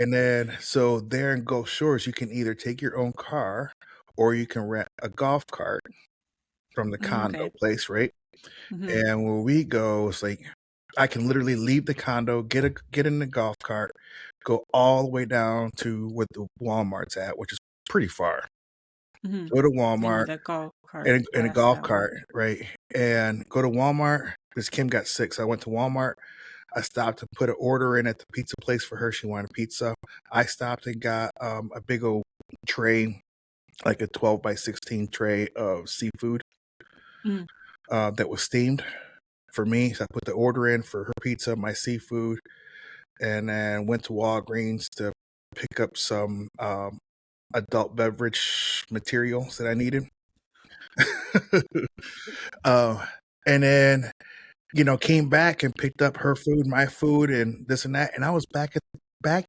And then, so there in Gulf Shores, you can either take your own car or you can rent a golf cart from the condo Okay. place, right? Hmm. And where we go, it's like I can literally leave the condo, get in the golf cart, go all the way down to where the Walmart's at, which is pretty far. Hmm. Go to In Walmart the golf cart. in a Yes, golf that one. cart, right? And go to Walmart because Kim got sick. So I went to Walmart. I stopped to put an order in at the pizza place for her. She wanted pizza. I stopped and got a big old tray, like a 12 by 16 tray of seafood Mm. that was steamed for me. So I put the order in for her pizza, my seafood, and then went to Walgreens to pick up some adult beverage materials that I needed. uh, and then came back and picked up her food, my food, and this and that. And I was back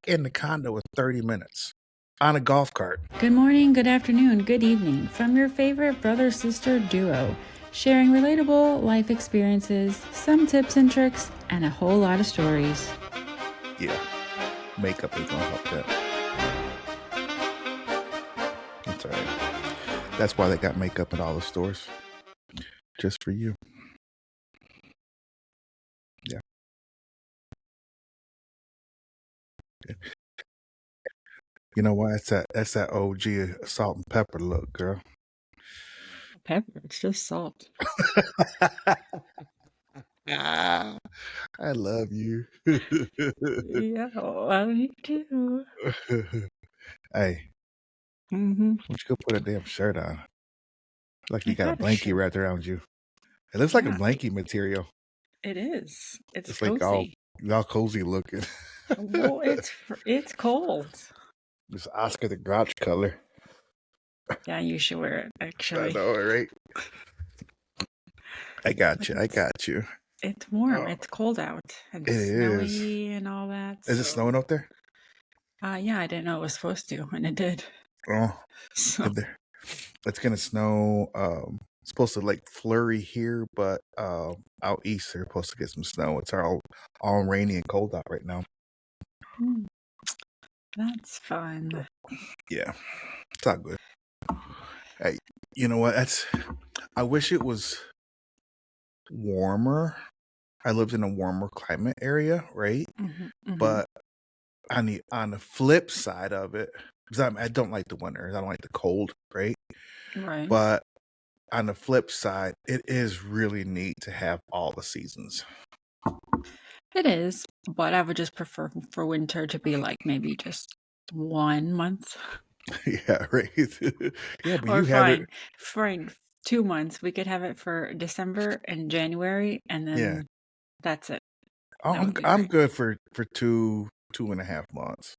in the condo in 30 minutes on a golf cart. Good morning, good afternoon, good evening from your favorite brother sister duo, sharing relatable life experiences, some tips and tricks, and a whole lot of stories. Yeah, makeup ain't gonna help that. That's all right. That's why they got makeup in all the stores, just for you. Yeah. You know why? That's that OG salt and pepper look, girl. Pepper, it's just salt. Ah, I love you. Yeah, love you too. Hey, Mm-hmm. why don't you go put a damn shirt on? Like I you got a got a blankie shirt. wrapped around you. It looks like a Yeah, blankie material. it is. It's It's like all cozy. cozy looking. Well, it's cold. This Oscar the Grouch color. Yeah, you should wear it I actually. know, right? I got But you. I got you. it's warm. Oh, It's cold out and it is. snowy and all that. Is it So, snowing up there? yeah, I didn't know it was supposed to, and it did. Oh, So, there. It's gonna snow. It's supposed to like flurry here, but out east they're supposed to get some snow. It's all rainy and cold out right now. hmm, that's fun. Yeah, it's all good. Hey, you know what? I wish it was warmer. I lived in a warmer climate area, right? Hmm. Hmm. But on the flip side of it, because I don't like the winter, I don't like the cold, right? Right. But on the flip side, it is really neat to have all the seasons. It is, but I would just prefer for winter to be like maybe just 1 month. Yeah, right. Yeah, but Or you have it. fine, 2 months. We could have it for December and January, and Yeah, then that's it. Oh, That would be I'm great. good for 2.5 months.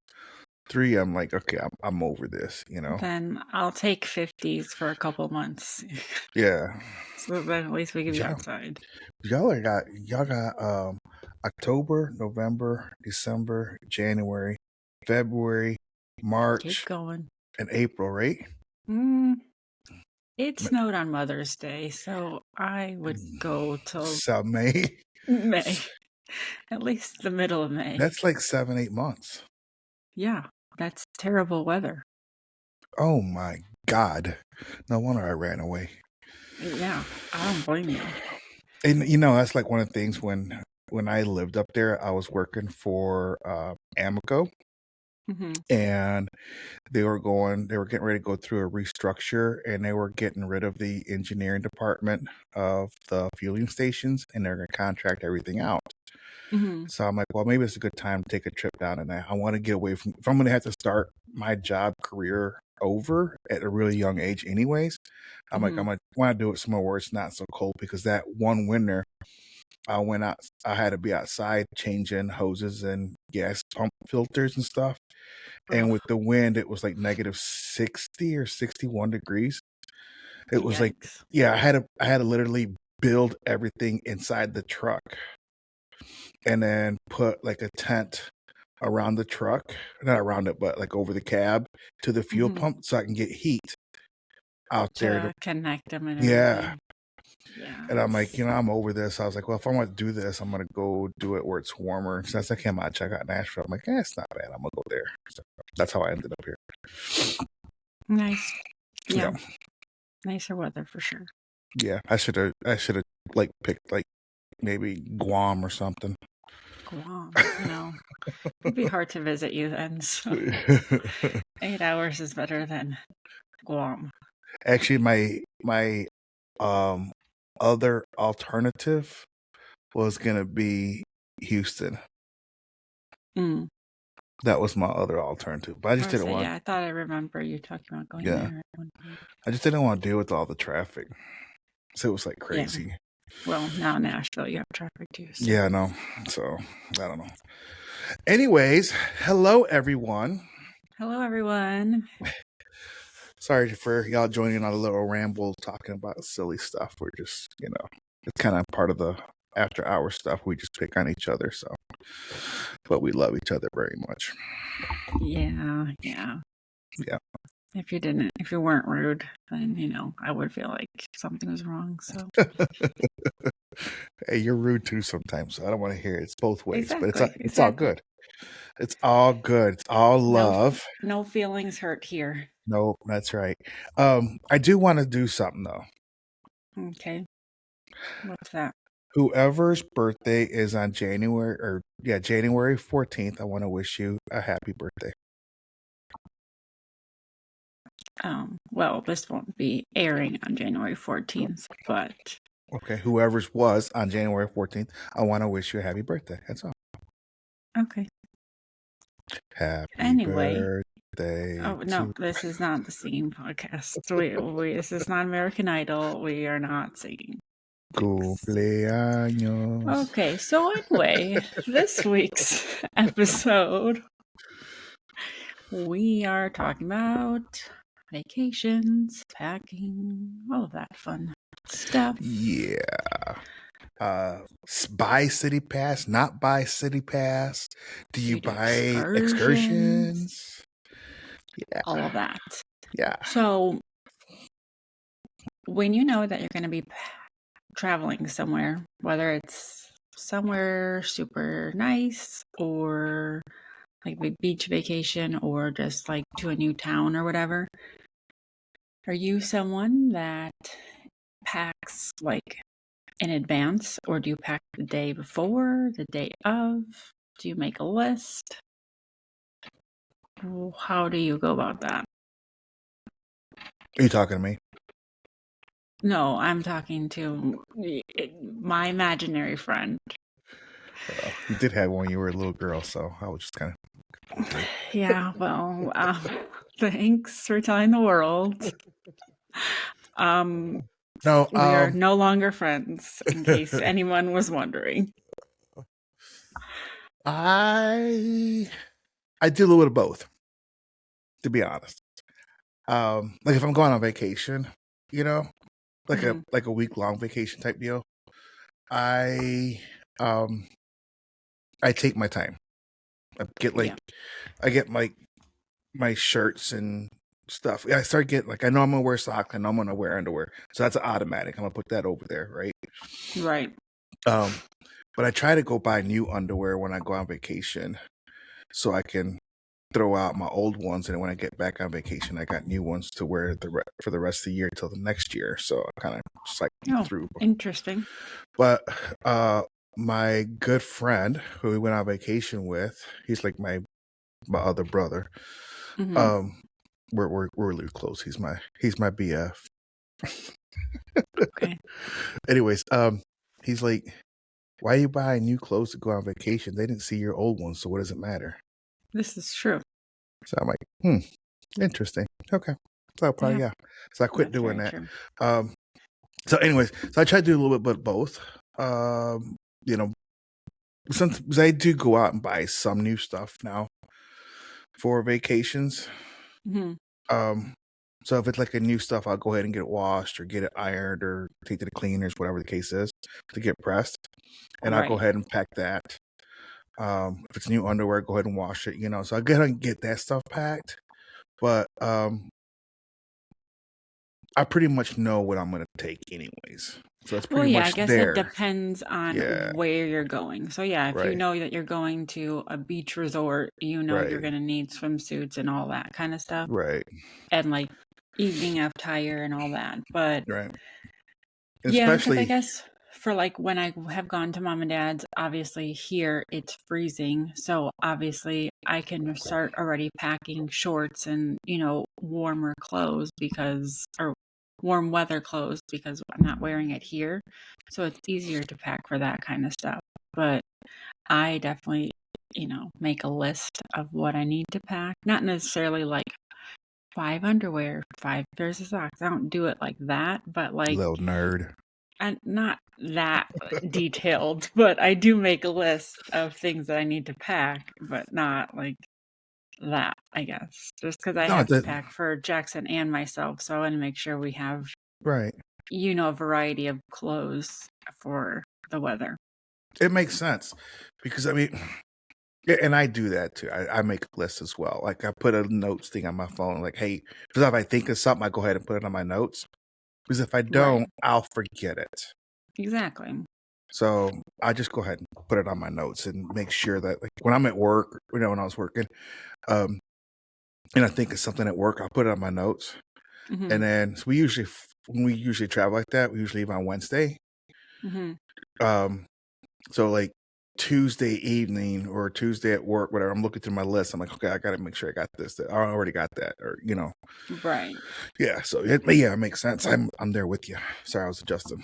3, I'm like, okay, I'm over this. Then I'll take 50s for a couple months. Yeah, So then at least we can be y'all, outside. y'all got October, November, December, January, February, Keep March, going. and April, right? Mm, it snowed on Mother's Day, so I would Mm, go till So May. May, at least the middle of May. That's like 7, 8 months. Yeah, that's terrible weather. Oh my God! No wonder I ran away. Yeah, I don't blame you. And that's like one of the things when I lived up there, I was working for Amico, Hmm. and they were getting ready to go through a restructure, and they were getting rid of the engineering department of the fueling stations, and they're going to contract everything out. Hmm. So I'm like, well, maybe it's a good time to take a trip down, and I want to get away from. If I'm going to have to start my job career over at a really young age, anyways, I'm like, Hmm. I'm gonna want to do it somewhere where it's not so cold because that one winter I went out. I had to be outside changing hoses and gas pump filters and stuff. And with Ugh, the wind, it was like negative 60 or 61 degrees. It was like, yikes. yeah, I had to literally build everything inside the truck and then put like a tent around the truck, not around it, but like over the cab to the fuel Hmm. pump so I can get heat out there. To connect them and Yeah. everything. Yeah. And I'm like, I'm over this. I was like, well, if I want to do this, I'm going to go do it where it's warmer. Since I came out, check out Nashville. I'm like, it's not bad. I'm going to go there. So that's how I ended up here. Nice. Yeah. Yeah. Nicer weather for sure. Yeah. I should have like picked like maybe Guam or something. Guam, it'd be hard to visit you then. So 8 hours is better than Guam. Actually, my other alternative was gonna be Houston. Mm. That was my other alternative, but I just didn't want. Yeah, I thought I remember you talking about going there at one point. I just didn't want to deal with all the traffic, so it was like crazy. Yeah. Well, now Nashville, you have traffic too. So. Yeah, no. So I don't know. Anyways, hello everyone. Hello everyone. Sorry for y'all joining on a little ramble talking about silly stuff. We're just, it's kind of part of the after hour stuff. We just pick on each other, so but we love each other very much. Yeah. If you weren't rude, then I would feel like something was wrong. So hey, you're rude too sometimes, so I don't want to hear it. It's both ways, exactly, but it's all good. It's all good. It's all love. No feelings hurt here. No, that's right. I do want to do something though. Okay. What's that? Whoever's birthday is on January 14th, I want to wish you a happy birthday. Well, this won't be airing on January 14th, but okay, whoever's was on January 14th, I want to wish you a happy birthday. That's all. Okay. Happy birthday. Oh no, this is not the singing podcast. This is not American Idol. We are not singing. Cumpleaños. Okay, so anyway, this week's episode, we are talking about vacations, packing, all of that fun stuff. Yeah. Buy city pass, not buy city pass. Do you buy excursions? Yeah. All of that. Yeah. So when you know that you're going to be traveling somewhere, whether it's somewhere super nice or like a beach vacation or just like to a new town or whatever, are you someone that packs like in advance, or do you pack the day before, the day of? Do you make a list? How do you go about that? Are you talking to me? No, I'm talking to my imaginary friend. You did have one when you were a little girl, so I was just kind of... Yeah, well, thanks for telling the world. No, we are no longer friends, in case anyone was wondering. I do a little bit of both, to be honest. Like if I'm going on vacation, like a week-long vacation type deal, I take my time. I get my shirts and stuff. I start getting I know I'm gonna wear socks. I know I'm gonna wear underwear, so that's an automatic. I'm gonna put that over there, right? Right. But I try to go buy new underwear when I go on vacation, so I can throw out my old ones, and when I get back on vacation, I got new ones to wear for the rest of the year till the next year. So I kind of cycle through. Interesting. But my good friend who we went on vacation with, he's like my other brother. Mm-hmm. We're really close. He's my BF. Okay. Anyways, he's like, why are you buying new clothes to go on vacation? They didn't see your old ones, so what does it matter? This is true. So I'm like, interesting. Okay. So probably, yeah. So I quit doing that. True. So anyways, so I try to do a little bit of both. Sometimes I do go out and buy some new stuff now for vacations. Mm-hmm. So if it's like a new stuff, I'll go ahead and get it washed or get it ironed or take to the cleaners, whatever the case is, to get pressed. And I'll go ahead and pack that. If it's new underwear, go ahead and wash it, So I go ahead and get that stuff packed. But I pretty much know what I'm going to take anyways. So it's Well, pretty yeah, I much guess it there. depends on Yeah. where you're going. So, yeah, if you Right. know that you're going to a beach resort, you know you're Right. going to need swimsuits and all that kind of stuff, Right. and like evening attire and all that. But Right. yeah, because I Especially, guess for like when I have gone to mom and dad's, obviously here it's freezing. So obviously I can start already packing shorts and, warmer clothes or warm weather clothes because I'm not wearing it here. So it's easier to pack for that kind of stuff. But I definitely, make a list of what I need to pack. Not necessarily like 5 underwear, 5 pairs of socks. I don't do it like that, but like little nerd. and not that detailed, but I do make a list of things that I need to pack, but not like that, I guess. Just because I No, have to that pack for Jackson and myself, so I want to make sure we have, right. a variety of clothes for the weather. It makes sense because I mean, yeah, and I do that too. I make a list as well. Like I put a notes thing on my phone. Like, hey, because if I think of something, I go ahead and put it on my notes. Because if I Right. don't, I'll forget it. Exactly. So I just go ahead and put it on my notes and make sure that, like, when I'm at work, when I was working, um, and I think of something at work, I'll put it on my notes. Hmm. And then so when we usually travel like that, we usually leave on Wednesday. Hmm. Um, so like Tuesday evening or Tuesday at work, whatever, I'm looking through my list. I'm like, okay, I got to make sure I got this. That I already got that, or Right. yeah. So it makes sense. I'm there with you. Sorry, I was adjusting.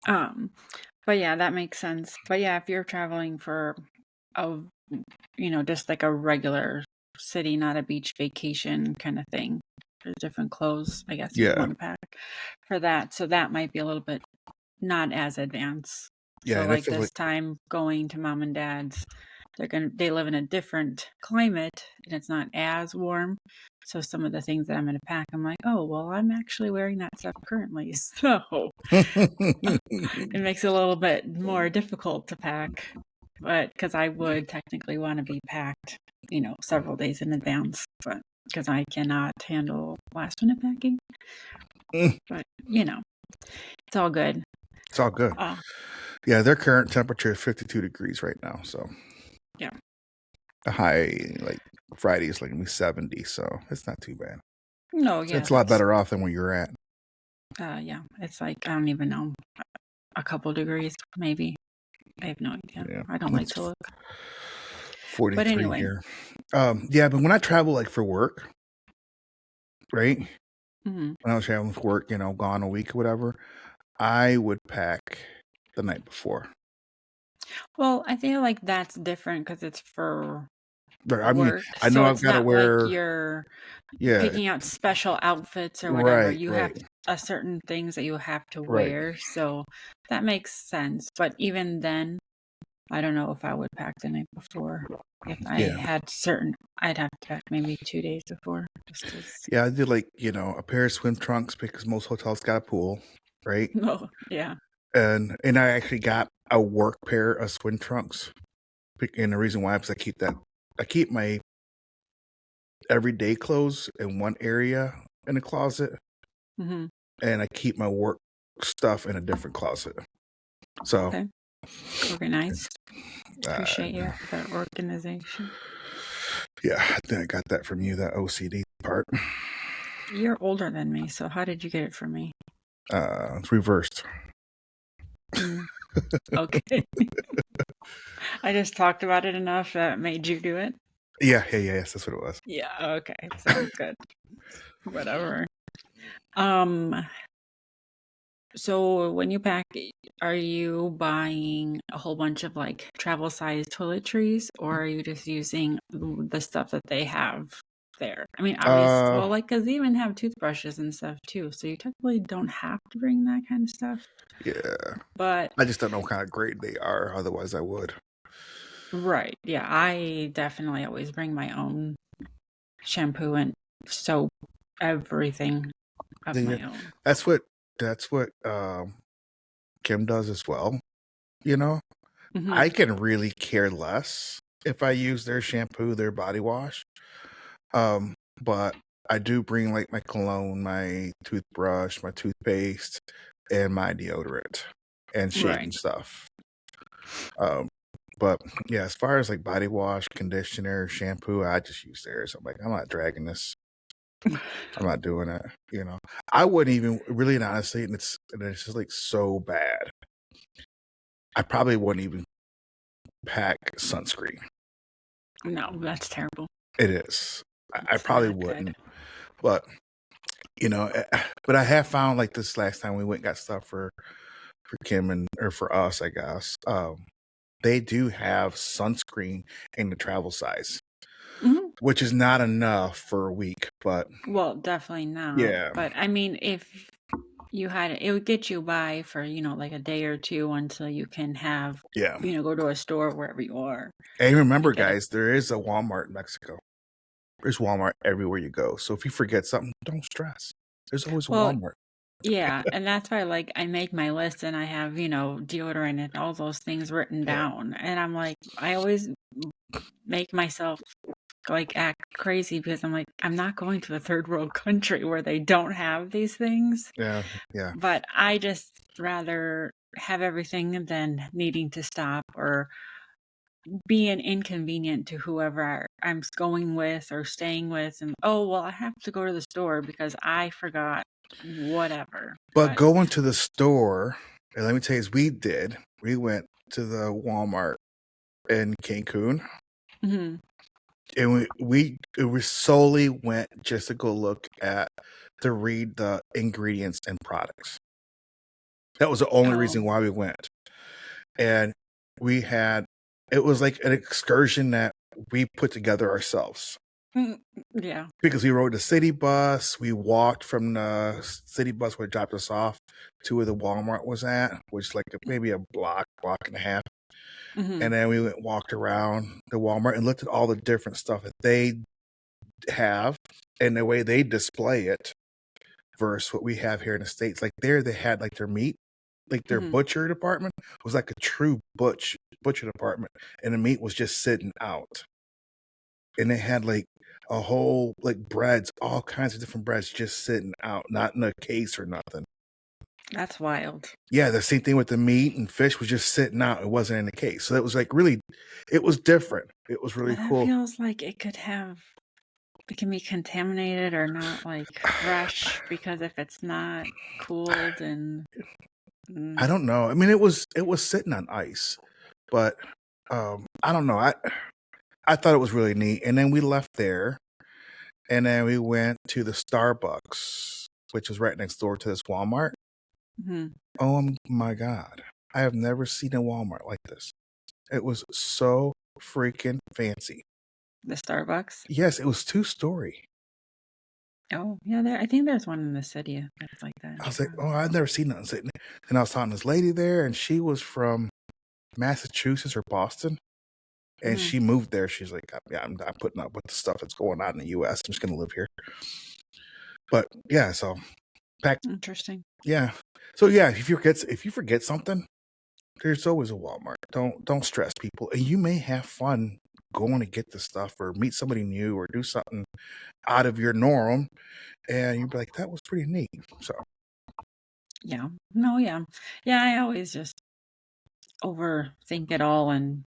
Um, but yeah, that makes sense. But yeah, if you're traveling for a just like a regular city, not a beach vacation kind of thing. There's different clothes, I guess you'd Yeah, want to pack for that. So that might be a little bit not as advanced. yeah, So and I like feel this like time going to mom and dad's, they live in a different climate and it's not as warm. So some of the things that I'm going to pack, I'm like, oh well, I'm actually wearing that stuff currently. So it makes it a little bit more difficult to pack, but because I would technically want to be packed, several days in advance, but because I cannot handle last minute packing. But it's all good. it's all good. Uh, Yeah, their current temperature is 52 degrees right now. So yeah. the high, like Friday, is like gonna be 70. So it's not too bad. No, So yeah, it's a lot that's better off than where you're at. yeah. It's like I don't even know, a couple degrees maybe. I have no idea. Yeah, I don't like it's to look. But 43 anyway. here. Yeah, but when I travel like for work, right? Hmm. When I was traveling for work, gone a week or whatever, I would pack the night before. Well, I feel like that's different because it's for But I mean, work. I know So I've it's got to not like wear. you're Yeah, picking out special outfits or whatever. right, You have right, a certain things that you have to right. wear. So that makes sense. But even then, I don't know if I would pack the night before. If I Yeah, had I'd have to pack maybe 2 days before just because. yeah. I did like a pair of swim trunks because most hotels got a pool, right? Oh, yeah. And I actually got a work pair of swim trunks. And the reason why is I keep my everyday clothes in one area in the closet, Hmm. and I keep my work stuff in a different closet. So, Okay. Organized. uh, Appreciate the organization. yeah, I think I got that from you, that OCD part. You're older than me, so how did you get it from me? It's reversed. Mm, okay. I just talked about it enough that made you do it. Yeah, yeah, yeah, yes, that's what it was. Yeah, okay. Sounds good. Whatever. Um, so when you pack, are you buying a whole bunch of like travel size toiletries or are you just using the stuff that they have there? I mean, obvious, Uh, well, like, because they even have toothbrushes and stuff too. So you technically don't have to bring that kind of stuff. yeah. But, I just don't know what kind of grade they are. Otherwise, I would. right. Yeah, I definitely always bring my own shampoo and soap, everything of Yeah, my own. that's what that's what Kim does as well. You know, Hmm. I can really care less if I use their shampoo, their body wash. But I do bring like my cologne, my toothbrush, my toothpaste, and my deodorant and shaving Right. stuff. Um, but yeah, as far as like body wash, conditioner, shampoo, I just use theirs. I'm like, I'm not dragging this. I'm not doing it. You know, I wouldn't even really, and honestly, and it's just like so bad. I probably wouldn't even pack sunscreen. No, that's terrible. It is. I It's probably not good. wouldn't, but you know, but I have found like this last time we went and got stuff for Kim and or for us, I guess. They do have sunscreen in the travel size, Mhm. which is not enough for a week, but Well, definitely not. yeah, But I mean, if you had it would get you by for, like a day or two until you can have, yeah. go to a store wherever you are And remember, and get it. guys, there is a Walmart in Mexico. There's Walmart everywhere you go. So if you forget something, don't stress. There's always a Well, Walmart. yeah, and that's why like I make my list and I have, deodorant and all those things written Yeah, down. And I'm like, I always make myself like act crazy because I'm like, I'm not going to a third world country where they don't have these things. yeah, yeah. But I just rather have everything than needing to stop or be an inconvenient to whoever I'm going with or staying with. And oh, well, I have to go to the store because I forgot whatever. But But going to the store, and let me tell you, as we did, we went to the Walmart in Cancun, mhm. and we solely went just to go look at to read the ingredients and products. That was the only Oh, reason why we went. And we had it was like an excursion that we put together ourselves. mm, yeah. Because we rode the city bus, we walked from the city bus where it dropped us off to where the Walmart was at, which is like maybe a block and a half. Hmm. And then we went and walked around the Walmart and looked at all the different stuff that they have and the way they display it versus what we have here in the States. Like there they had like their meat, like their Hmm. butcher department was like a true butcher department, and the meat was just sitting out. And they had like a whole like breads, all kinds of different breads just sitting out, not in a case or nothing. That's wild. Yeah, the same thing with the meat and fish was just sitting out. It wasn't in the case. So it was like really, it was different. It was really But that cool. feels like it can be contaminated or not like fresh because if it's not cooled and I don't know. I mean, it was sitting on ice, but I don't know. I thought it was really neat. And then we left there, and then we went to the Starbucks, which is right next door to this Walmart. Mhm. Oh my God. I have never seen a Walmart like this. It was so freaking fancy. The Starbucks. Yes, it was 2-story. Oh, yeah, I think there's one in the city that's like that in I was like, oh, Chicago. I've never seen nothing sitting. And I was talking to this lady there, and she was from Massachusetts or Boston. And Mhm. she moved there. She's like, yeah, I'm not putting up with the stuff that's going on in the US. I'm just going to live here. But yeah, so pack. Interesting. Yeah. So yeah, if you forget something, there's always a Walmart. Don't stress people. And you may have fun going to get the stuff or meet somebody new or do something out of your norm. And you'd be like, that was pretty neat. So Yeah. No, yeah. Yeah, I always just overthink it all and,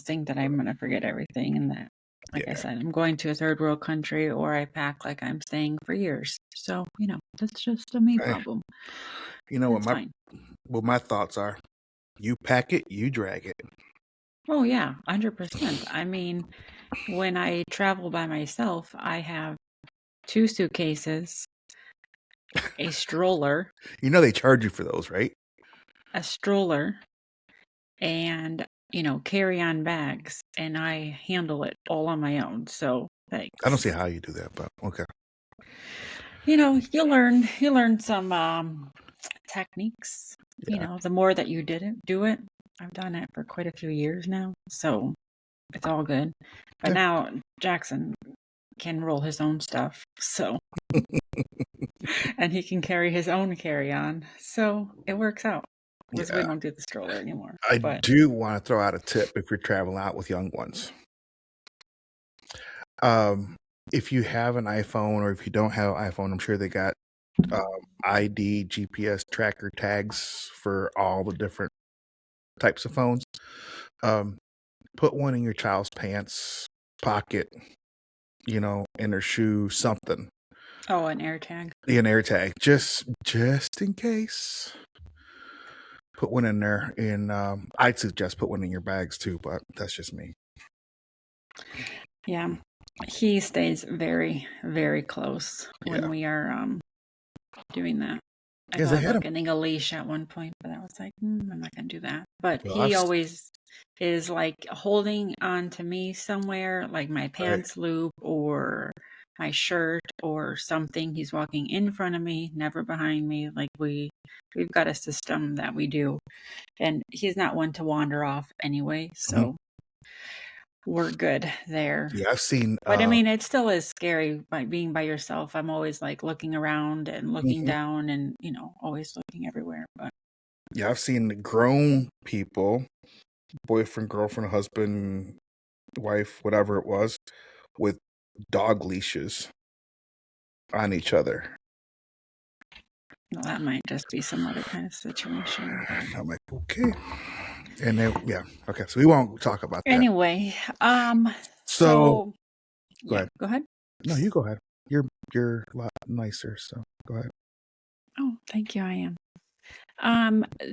think that I'm going to forget everything and that, like I yeah. said, I'm going to a third world country or I pack like I'm staying for years. So, that's just a me Hey, problem. you know It's fine. what my thoughts are. You pack it, you drag it. Oh, yeah, 100%. I mean, when I travel by myself, I have two suitcases, a stroller, You know they charge you for those, right? a stroller, and carry-on bags, and I handle it all on my own. So I don't see thanks. how you do that, but okay. You learn some techniques. Yeah. The more that you do it. I've done it for quite a few years now, so it's all good. But Yeah. now Jackson can roll his own stuff, so and he can carry his own carry-on, so it works out because we Yeah. don't do the stroller anymore. I But do want to throw out a tip if you're traveling out with young ones. If you have an iPhone or if you don't have an iPhone, I'm sure they got ID, GPS tracker tags for all the different types of phones. Um, put one in your child's pants pocket, in her shoe, something. Oh, an AirTag. An air tag, just in case. Put one in there, and I'd suggest put one in your bags too, but that's just me. Yeah. He stays very, very close when Yeah, we are doing that. I because I thought had about him. getting a leash at one point, but I was like, I'm not going to do that. But Well, he always is like holding on to me somewhere, like my right. pants loop or my shirt or something. He's walking in front of me, never behind me. Like we've got a system that we do, and he's not one to wander off anyway. Mhm. So we're good there. Yeah, I've seen. But I mean, it still is scary by being by yourself. I'm always like looking around and looking Mhm. down and, always looking everywhere. But Yeah, I've seen grown people, boyfriend, girlfriend, husband, wife, whatever it was, with dog leashes on each other. that might just be some other kind of situation. But I'm like, okay. And then, yeah, okay. So we won't talk about that. anyway, So so go yeah, ahead. go ahead. No, you go ahead. You're a lot nicer, so go ahead. Oh, thank you. I am.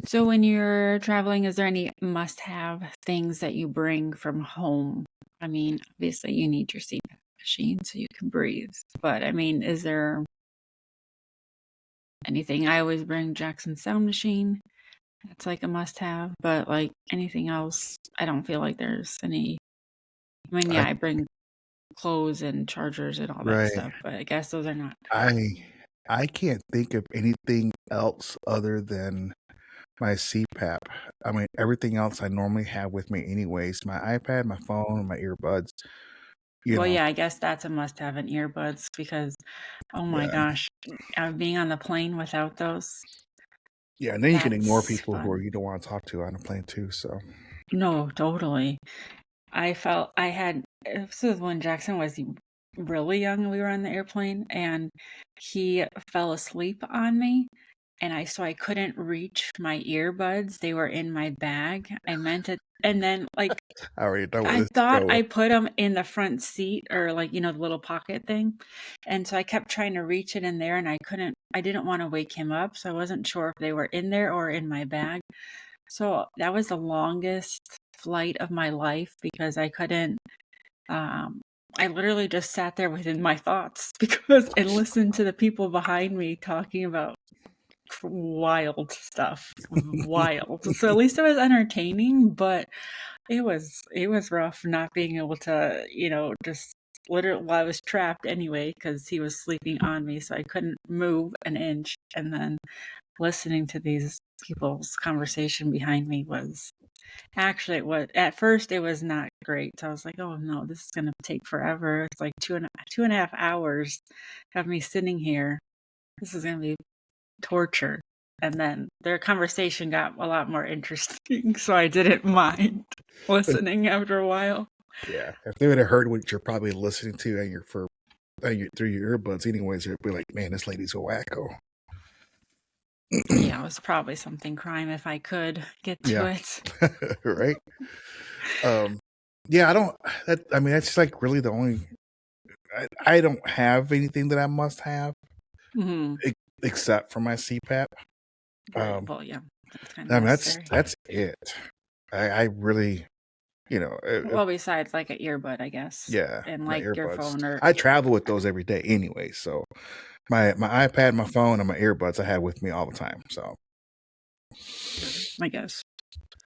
So when you're traveling, is there any must-have things that you bring from home? I mean, obviously you need your CPAP machine so you can breathe. But I mean, is there anything? I always bring Jackson sound machine. That's like a must-have. But like anything else, I don't feel like there's any. I mean, I yeah, I bring clothes and chargers and all that right. stuff, but I guess those are not. I can't think of anything else other than my CPAP. I mean, everything else I normally have with me anyways. My iPad, my phone, my earbuds. You Well, know, yeah, I guess that's a must-have in earbuds because, oh my yeah, gosh, being on the plane without those, yeah. And then you can ignore that's people who fun. you don't want to talk to on a plane too. So No, totally. I felt I had, this was when Jackson was really young. We were on the airplane and he fell asleep on me. So I couldn't reach my earbuds. They were in my bag. I meant it. And then, like, I already know where I this is thought going. I put them in the front seat or like, the little pocket thing. And so I kept trying to reach it in there and I didn't want to wake him up. So I wasn't sure if they were in there or in my bag. So that was the longest flight of my life because I couldn't, um, I literally just sat there within my thoughts and listened to the people behind me talking about wild stuff. Wild. So at least it was entertaining, but it was rough not being able to, just literally, well, I was trapped anyway because he was sleeping on me, so I couldn't move an inch. And then listening to these people's conversation behind me was actually at first it was not great. So I was like, oh no, this is gonna take forever. It's like two and a half hours of me sitting here. This is gonna be torture. And then their conversation got a lot more interesting, so I didn't mind listening after a while. Yeah, if they would have heard what you're probably listening to and through your earbuds, anyways, they'd be like, "Man, this lady's a wacko." Yeah, it was probably something crime if I could get to Yeah, it. right. Um, yeah, I don't. I mean, that's like really the only. I don't have anything that I must have Hmm. except for my CPAP. Right. Um, Well, yeah, that's kind of I mean, necessary. that's it. I really, Well, besides like an earbud, I guess, yeah, and my like your earbuds. phone or I travel with those every day anyway, so my iPad, my phone, and my earbuds I have with me all the time. I guess.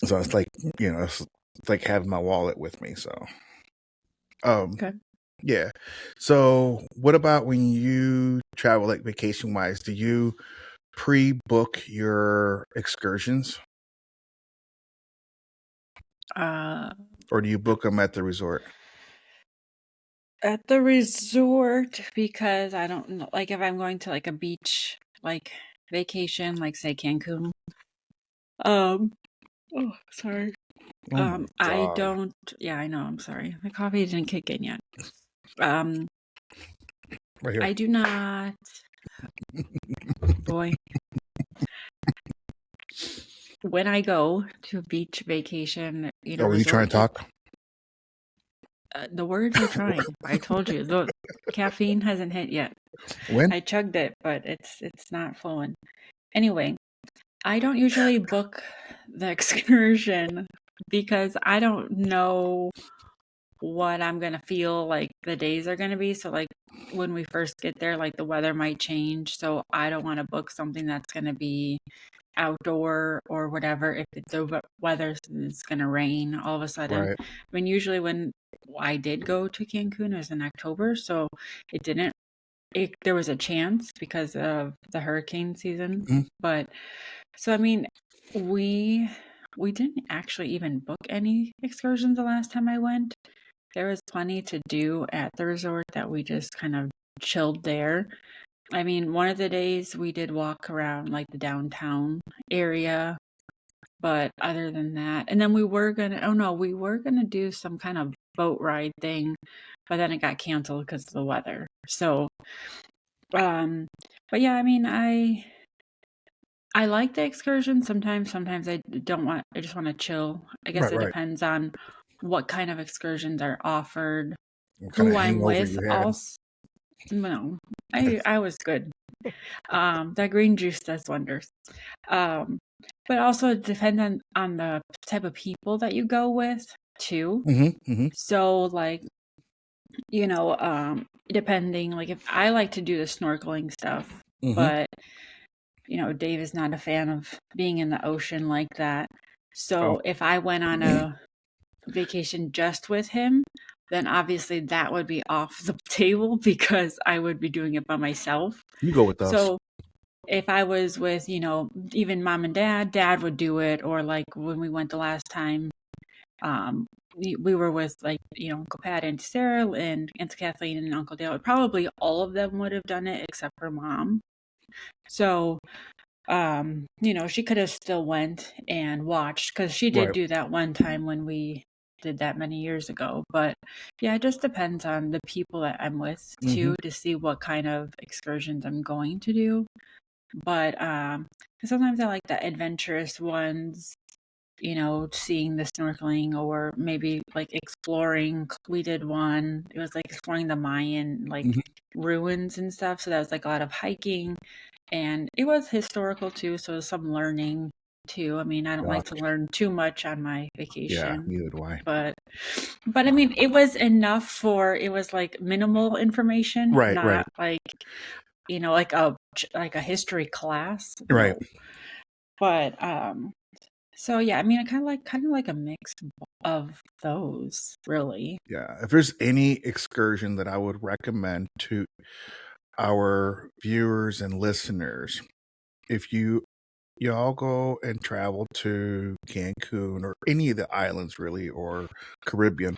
So it's like it's like having my wallet with me. So um, Okay. yeah. So what about when you travel, like vacation wise? Do you pre-book your excursions, Uh, or do you book them at the resort? at the resort because I don't know, like if I'm going to like a beach like vacation, like say Cancun. Um. Oh, sorry. Oh my I god! don't. Yeah, I know. I'm sorry. The coffee didn't kick in yet. Um, Right here. I do not. Boy, when I go to a beach vacation, Oh, were you trying resort, to talk? the words are trying. I told you, the caffeine hasn't hit yet. When? I chugged it, but it's not flowing. Anyway, I don't usually book the excursion because I don't know what I'm gonna feel like the days are gonna be. So like when we first get there, like the weather might change. So I don't want to book something that's gonna be outdoor or whatever if the weather is gonna rain all of a sudden. Right. I mean, usually when I did go to Cancun, it was in October, so it didn't. There was a chance because of the hurricane season, Mhm. but so I mean, we we didn't actually even book any excursions the last time I went. There was plenty to do at the resort that we just kind of chilled there. I mean, one of the days we did walk around like the downtown area, but other than that, and then oh no, we were gonna do some kind of boat ride thing, but then it got canceled because of the weather. So, um, but yeah, I mean, I like the excursion sometimes. Sometimes I don't want, I just want to chill. I guess Right, it right. depends on what kind of excursions are offered, What kind of who I'm hangover with. you had? Also, no, I was good. That green juice does wonders. Um, but also it depends on the type of people that you go with too. Mm-hmm. Mm-hmm. So like, depending, like if I like to do the snorkeling stuff, Mm-hmm. but Dave is not a fan of being in the ocean like that. Oh, So if I went on a vacation just with him, then obviously that would be off the table because I would be doing it by myself. you go with us. So if I was with, even mom and dad would do it. Or like when we went the last time, we were with like, Uncle Pat and Sarah and Aunt Kathleen and Uncle Dale. Probably all of them would have done it except for mom. So she could have still went and watched because she did Right. do that one time when we did that many years ago. But yeah, it just depends on the people that I'm with Mm-hmm. too to see what kind of excursions I'm going to do. But 'cause sometimes I like the adventurous ones, seeing the snorkeling or maybe like exploring. We did one, it was like exploring the Mayan like Mm-hmm. ruins and stuff. So that was like a lot of hiking and it was historical too. So some learning too. I mean, I don't like to Gotcha. learn too much on my Yeah, vacation, neither do I. but I mean, it was enough it was like minimal information, Right, right, not like, like a history class. right. No. But so yeah, I mean, I kind of like a mix of those, really. Yeah. If there's any excursion that I would recommend to our viewers and listeners, if y'all go and travel to Cancun or any of the islands really or Caribbean,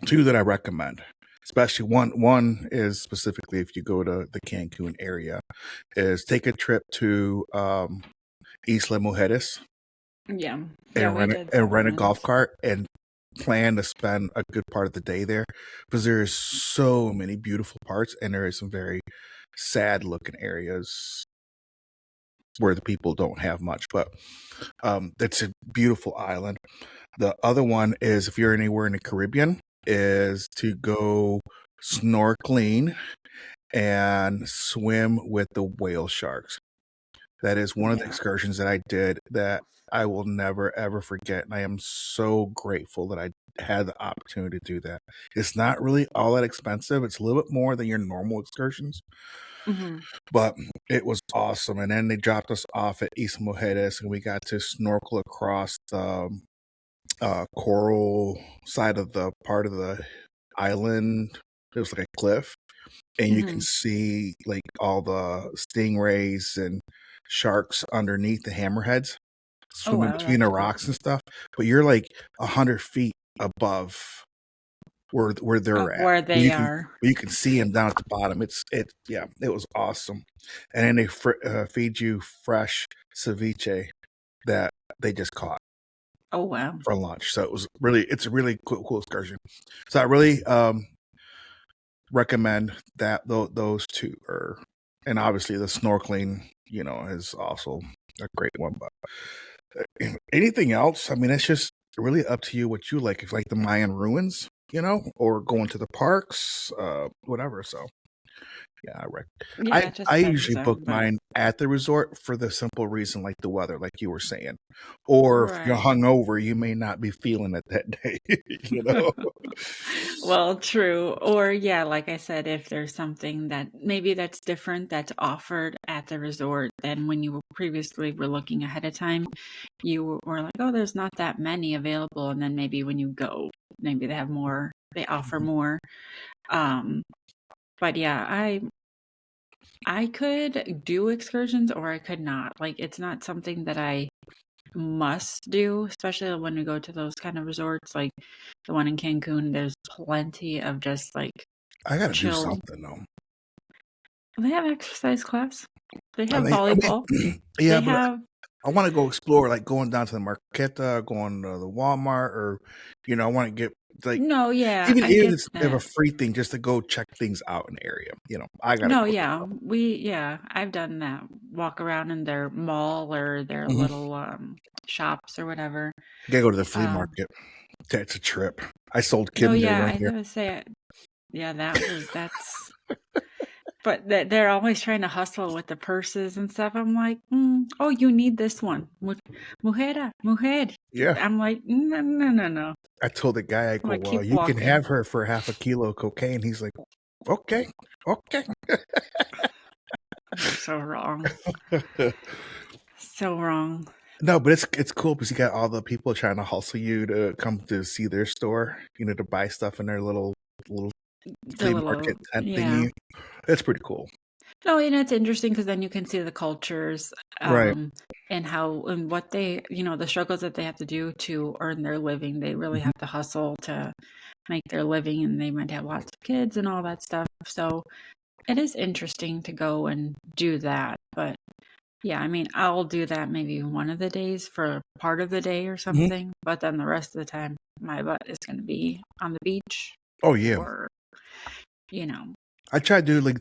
two that I recommend. Especially one is specifically if you go to the Cancun area, is take a trip to Isla Mujeres Yeah. Yeah, and we rent did and that rent a golf once. cart and plan to spend a good part of the day there because there is so many beautiful parts and there is some very sad looking areas where the people don't have much, but it's a beautiful island. The other one is if you're anywhere in the Caribbean, is to go snorkeling and swim with the whale sharks. That is one of the Yeah. excursions that I did that I will never ever forget. And I am so grateful that I had the opportunity to do that. It's not really all that expensive. It's a little bit more than your normal excursions, Hmm. but it was awesome. And then they dropped us off at Isla Mujeres and we got to snorkel across the coral side of the part of the island. It was like a cliff, and you can Hmm. see like all the stingrays and sharks underneath the hammerheads Oh swimming wow, between that's the cool. rocks and stuff. But you're like 100 feet above where they're Of at. where But they are. you can see them down at the bottom. Yeah, it was awesome. And then they feed you fresh ceviche that they just caught Oh wow. for lunch. So it's a really cool excursion. So I really recommend that those two are And obviously the snorkeling, is also a great one. But anything else? I mean, it's just really up to you what you like. If you like the Mayan ruins, or going to the parks, whatever. So yeah, Yeah, I it just I depends usually book on, but mine at the resort for the simple reason, like the weather, like you were saying, or if you're right. hungover, you may not be feeling it that day. you know. Well, true. Or yeah, like I said, if there's something that maybe that's different that's offered at the resort than when you previously were looking ahead of time, you were like, oh, there's not that many available, and then maybe when you go, maybe they have more, they offer more. Um, but yeah, I could do excursions or I could not. Like it's not something that I must do, especially when we go to those kind of resorts like the one in Cancun. There's plenty of just like I got to do chill. something though. They have exercise class. They I have mean, volleyball. yeah, They but have I want to go explore, like going down to the Marqueta, going to the Walmart, or I want to get like no, yeah, even I if get it's if a that. free thing, just to go check things out in the area. I gotta No, go. yeah, I've done that. Walk around in their mall or their Hmm. little shops or whatever. Gotta go to the flea Um, market. That's a trip. I sold no, Kinder yeah, one I year. gotta say, yeah, that's. But they're always trying to hustle with the purses and stuff. I'm like, oh, you need this one, mujer. Yeah, I'm like, no, no, no, no. I told the guy, I I'm go, like, well, keep you can walking. have her for half a kilo of cocaine. He's like, okay, okay. You're so wrong. So wrong. No, but it's cool because you got all the people trying to hustle you to come to see their store, to buy stuff in their little The flea market little, tent yeah. thingy. It's pretty cool. No, and it's interesting because then you can see the cultures, Right. and how and what they, the struggles that they have to do to earn their living. They really Mhm. have to hustle to make their living, and they might have lots of kids and all that stuff. So it is interesting to go and do that. But yeah, I mean, I'll do that maybe one of the days for part of the day or Mhm. something, but then the rest of the time, my butt is going to be on the beach Oh yeah, or, you know, I try to do like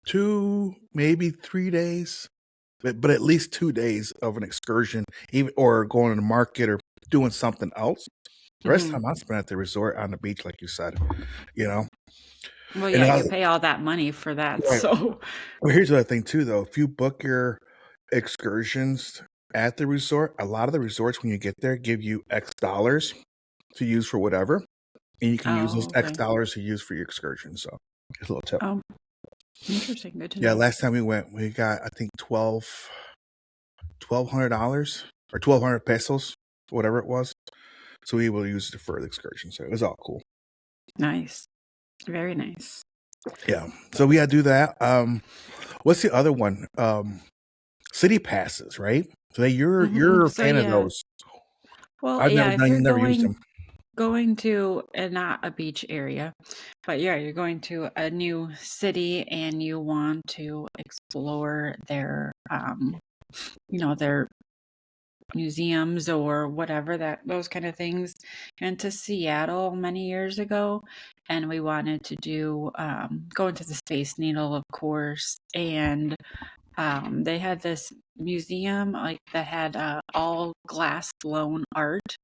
two, maybe 3 days, but at least 2 days of an excursion, even or going to the market or doing something else. The rest of mhm. the time I spend at the resort on the beach, like you said, you know. Well, And yeah, you pay all that money for that. right. So, Well, here's the other thing too, though. If you book your excursions at the resort, a lot of the resorts when you get there give you X dollars to use for whatever, and you can use those oh, X okay. dollars to use for your excursion. So, it's a little tip. Oh, interesting. Good to Yeah, know. last time we went, we got I think $1,200 or 1,200 pesos, whatever it was. So we will use it for the excursion. So it was all cool. Nice. Very nice. Yeah. So we gotta do that. What's the other one? City passes, right? So you're a So, fan of yeah. those. Well, I've yeah, if you're never used them. going to not a beach area, but yeah, you're going to a new city and you want to explore their their museums or whatever, that those kind of things. And to Seattle many years ago, and we wanted to do go into the Space Needle, of course, and they had this museum like that had all glass blown art.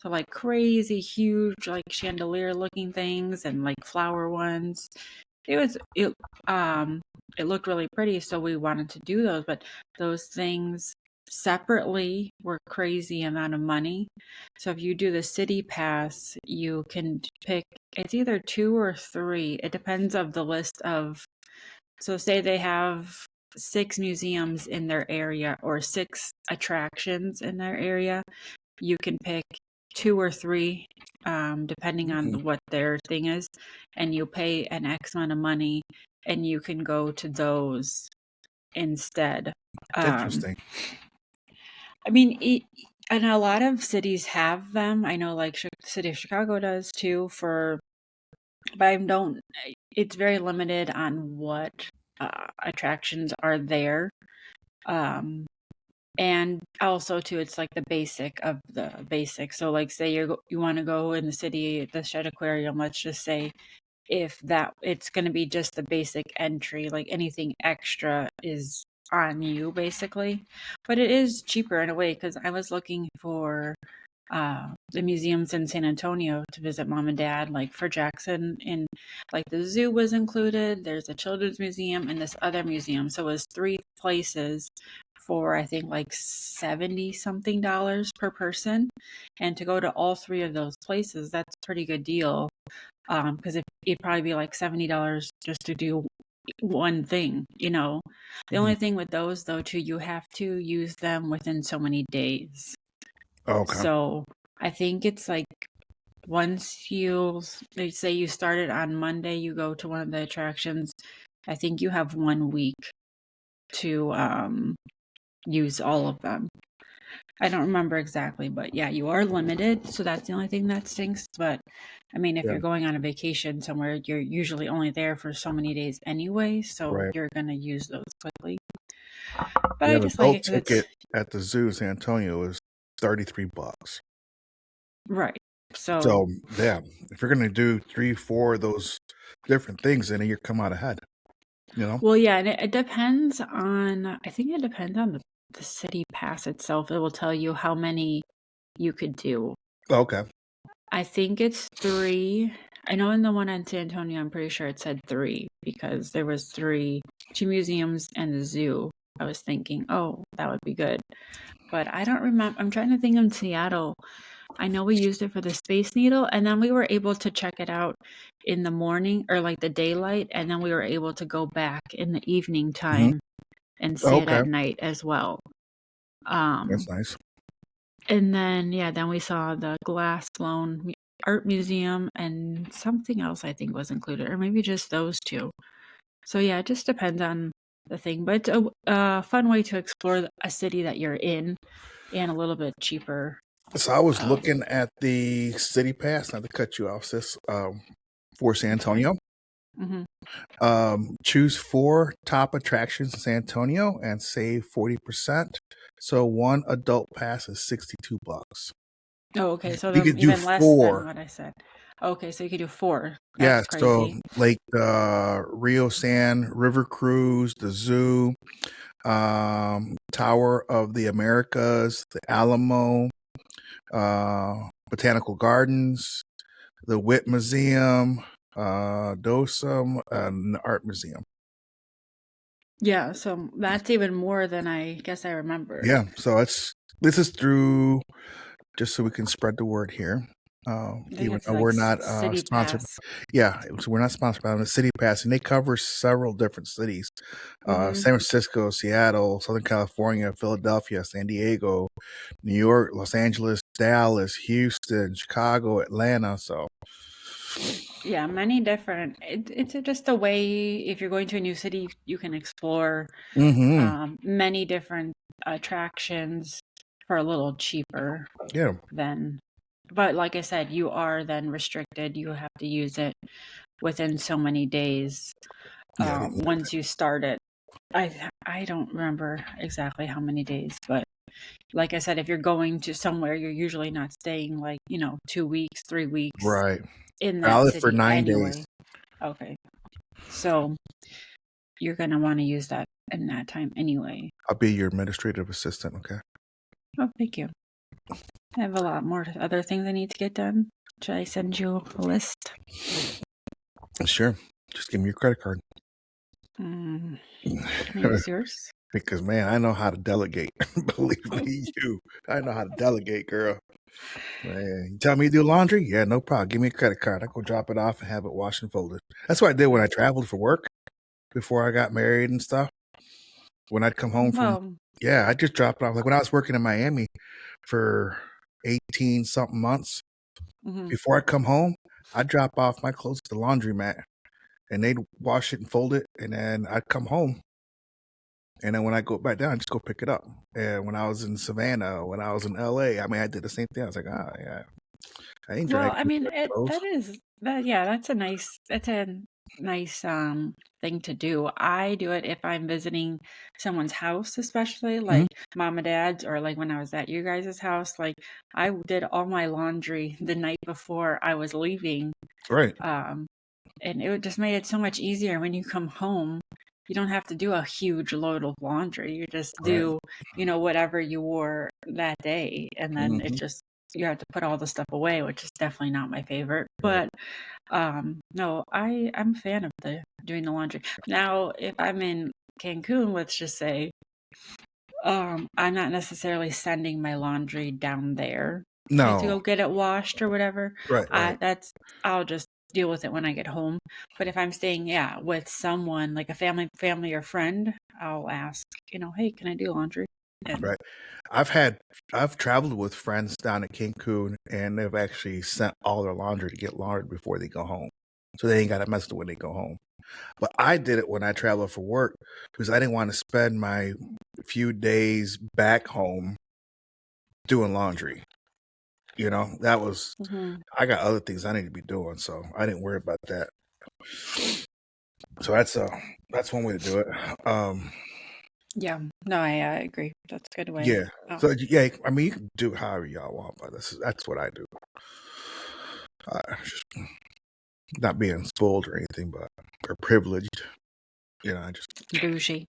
So like crazy huge like chandelier looking things and like flower ones. It it looked really pretty, so we wanted to do those, but those things separately were crazy amount of money. So if you do the city pass, you can pick, it's either two or three. It depends of the list of, so say they have six museums in their area or six attractions in their area, you can pick two or three, depending Mm, on what their thing is, and you pay an X amount of money, and you can go to those instead. Um, interesting. I mean, and a lot of cities have them. I know, like the city of Chicago does too. But I don't. It's very limited on what attractions are there. Um, And also too, it's like the basic of the basic. So like say you want to go in the city, the Shed Aquarium, let's just say if that it's going to be just the basic entry, like anything extra is on you basically. But it is cheaper in a way because I was looking for the museums in San Antonio to visit mom and dad, like for Jackson, and like the zoo was included. There's a children's museum and this other museum. So it was three places for I think like 70 something dollars per person. And to go to all three of those places, that's a pretty good deal. Because it'd probably be like $70 just to do one thing, you know. The Mhm. only thing with those though too, you have to use them within so many days. Okay. So I think it's like once they say you started on Monday, you go to one of the attractions. I think you have 1 week to use all of them. I don't remember exactly, but yeah, you are limited. So that's the only thing that stinks. But I mean, if Yeah. you're going on a vacation somewhere, you're usually only there for so many days anyway. So Right. you're going to use those quickly. But Yeah, I an just like adult it because it's ticket at the zoo in San Antonio is $33. right. So, So yeah, if you're gonna do 3, 4 of those different things, then you come out ahead. You know? well, yeah, and it depends on, I think it depends on the city pass itself. It will tell you how many you could do. Okay. I think it's three. I know in the one in San Antonio, I'm pretty sure it said three because there was three, two museums and the zoo. I was thinking, oh, that would be good. But I don't remember. I'm trying to think in Seattle. I know we used it for the Space Needle, and then we were able to check it out in the morning or like the daylight, and then we were able to go back in the evening Mhm. time and see it Okay. at night as well. That's Um, nice. and then yeah, then we saw the glass blown art museum and something else I think was included, or maybe just those two. So yeah, it just depends on the thing, but it's a fun way to explore a city that you're in and a little bit cheaper. So I was Um, looking at the city pass, not to cut you off, sis, for San it's okay. Antonio. Hmm. Choose 4 top attractions in San Antonio and save 40%. So one adult pass is $62. Oh, okay. So You then could do even less than 4. what I said. Okay, so you could do four. Yeah, That's so crazy. like Rio San River Cruise, the zoo, Tower of the Americas, the Alamo, Botanical Gardens, the Wit Museum, Dosum, and the Art Museum. Yeah, so that's even more than I guess I remembered. Yeah, so this is through just so we can spread the word here. I think Even it's though like we're not City sponsored, Pass. yeah, so we're not sponsored by them. The City Pass, and they cover several different cities: Hmm. San Francisco, Seattle, Southern California, Philadelphia, San Diego, New York, Los Angeles, Dallas, Houston, Chicago, Atlanta. So, Yeah, many different. It's just a way if you're going to a new city, you can explore hmm many different attractions for a little cheaper yeah, than. But like I said, you are then restricted. You have to use it within so many days yeah, I didn't know once you start it. I don't remember exactly how many days, but like I said, if you're going to somewhere, you're usually not staying like, 2 weeks, 3 weeks right. in that Valid for city 9 days. anyway. Okay. So you're going to want to use that in that time anyway. I'll be your administrative assistant. Okay. Oh, thank you. I have a lot more other things I need to get done. Should I send you a list? Sure. Just give me your credit card. Can I use yours? Because man, I know how to delegate. Believe me, I know how to delegate, girl. Man, you tell me to do laundry? Yeah, no problem. Give me a credit card. I go drop it off and have it washed and folded. That's what I did when I traveled for work before I got married and stuff. When I'd come home from, Well, yeah, I just dropped it off. Like when I was working in Miami for 18 something months, mhm. before I come home, I'd drop off my clothes to the laundromat and they'd wash it and fold it. And then I'd come home. And then when I go back down, I just go pick it up. And when I was in Savannah, when I was in LA, I mean, I did the same thing. I was like, yeah, I ain't Well, dragging I this mean, much clothes. yeah, that's a nice thing to do. I do it if I'm visiting someone's house, especially Mhm. like mom and dad's, or like when I was at you guys' house. Like I did all my laundry the night before I was leaving. Right. Um, and it just made it so much easier when you come home. You don't have to do a huge load of laundry. You just Right. do, whatever you wore that day, and then Hmm. you have to put all the stuff away, which is definitely not my favorite. Right. But no, I'm a fan of the doing the laundry. Now, if I'm in Cancun, let's just say, I'm not necessarily sending my laundry down there to No. go get it washed or whatever. Right. Right. I'll just deal with it when I get home. But if I'm staying, yeah, with someone like a family or friend, I'll ask, hey, can I do laundry? And Right. I've traveled with friends down at Cancun, and they've actually sent all their laundry to get laundered before they go home, so they ain't got to mess with it when they go home. But I did it when I traveled for work because I didn't want to spend my few days back home doing laundry. That was mhm. I got other things I need to be doing, so I didn't worry about that. So that's one way to do it. Yeah, no, I agree. That's a good way. Yeah. So yeah, I mean, you can do however y'all want, but that's what I do. Just not being spoiled or anything, but or privileged. I just Bougie.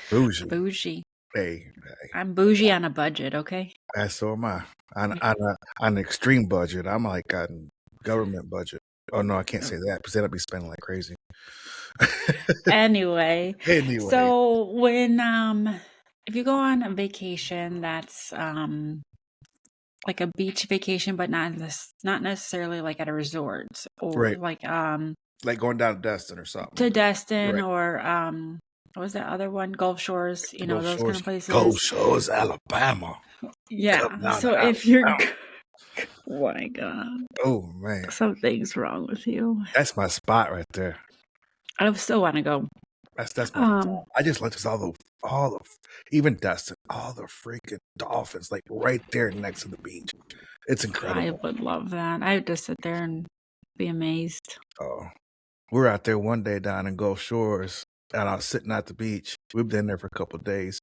bougie. Bougie. Hey, I'm bougie on a budget, okay? so am I. On an extreme budget. I'm like on government budget. Oh no, I can't say that because then I'd be spending like crazy. Anyway, Anyway, so when if you go on a vacation that's like a beach vacation, but not necessarily like at a resort, or right, like like going down to Destin or something. to Destin, Right, or what was that other one? Gulf Shores, Gulf those kind Shores, of places. Gulf Shores, Alabama. Come Yeah. down to So if you're Alabama. oh my God, Oh man, something's wrong with you. that's my spot right there. I still want to go. That's my. Um, I just like all the even Destin, all the freaking dolphins like right there next to the beach. It's I incredible. would love that. I would just sit there and be amazed. Oh, we were out there one day down in Gulf Shores, and I was sitting at the beach. We've been there for a couple of days,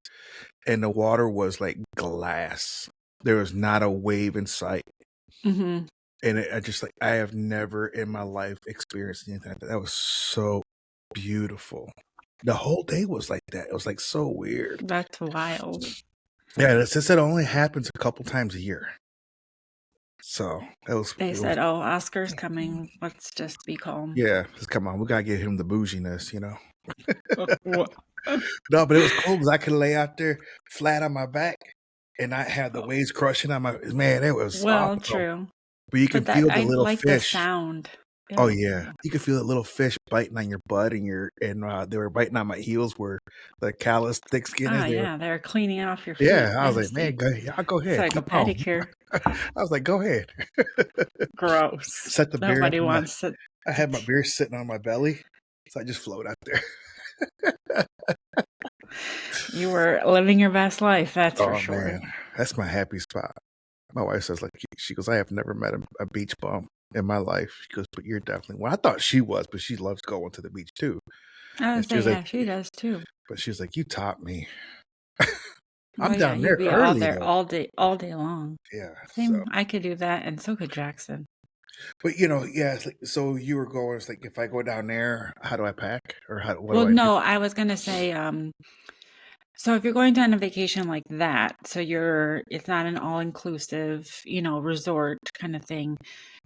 and the water was like glass. There was not a wave in sight, Hmm. and I just like I have never in my life experienced anything like that. That was so beautiful. The whole day was like that. It was like so weird. That's wild. Yeah, it's just that it only happens a couple times a year. So They it was said, "Oh, Oscar's coming. Let's just be calm." yeah. Just come on, we gotta get him the bouginess. What? No, but it was cool because I could lay out there flat on my back and not have the waves crushing on my man. It was Well, awesome. true, But you can but that feel the I little like the fish. sound. Oh Yeah. yeah, you can feel the little fish biting on your butt and they were biting on my heels where the callous thick skin is. Ah, yeah, they're cleaning off your feet. Yeah, I was like, man, Nasty. y'all go It's ahead, like a keep on. pedicure. I was like, go ahead. Gross. Set the beer up. Nobody wants to. I had my beer sitting on my belly, so I just float out there. You were living your best life, that's for Oh sure. man, that's my happy spot. My wife says like she goes, I have never met a beach bum in my life. She goes, but you're definitely one. I thought she was, but she loves going to the beach too. I And would she say, was like, yeah, she does too. but she was like, you taught me. I'm Well, yeah, down you'd there be out early there though. all day long. Yeah. So, Same, I could do that, and so could Jackson. but yeah. It's like, so you were going. It's like if I go down there, how do I pack or what Well, do I do? no, I was gonna say, so if you're going on a vacation like that, so it's not an all-inclusive, resort kind of thing.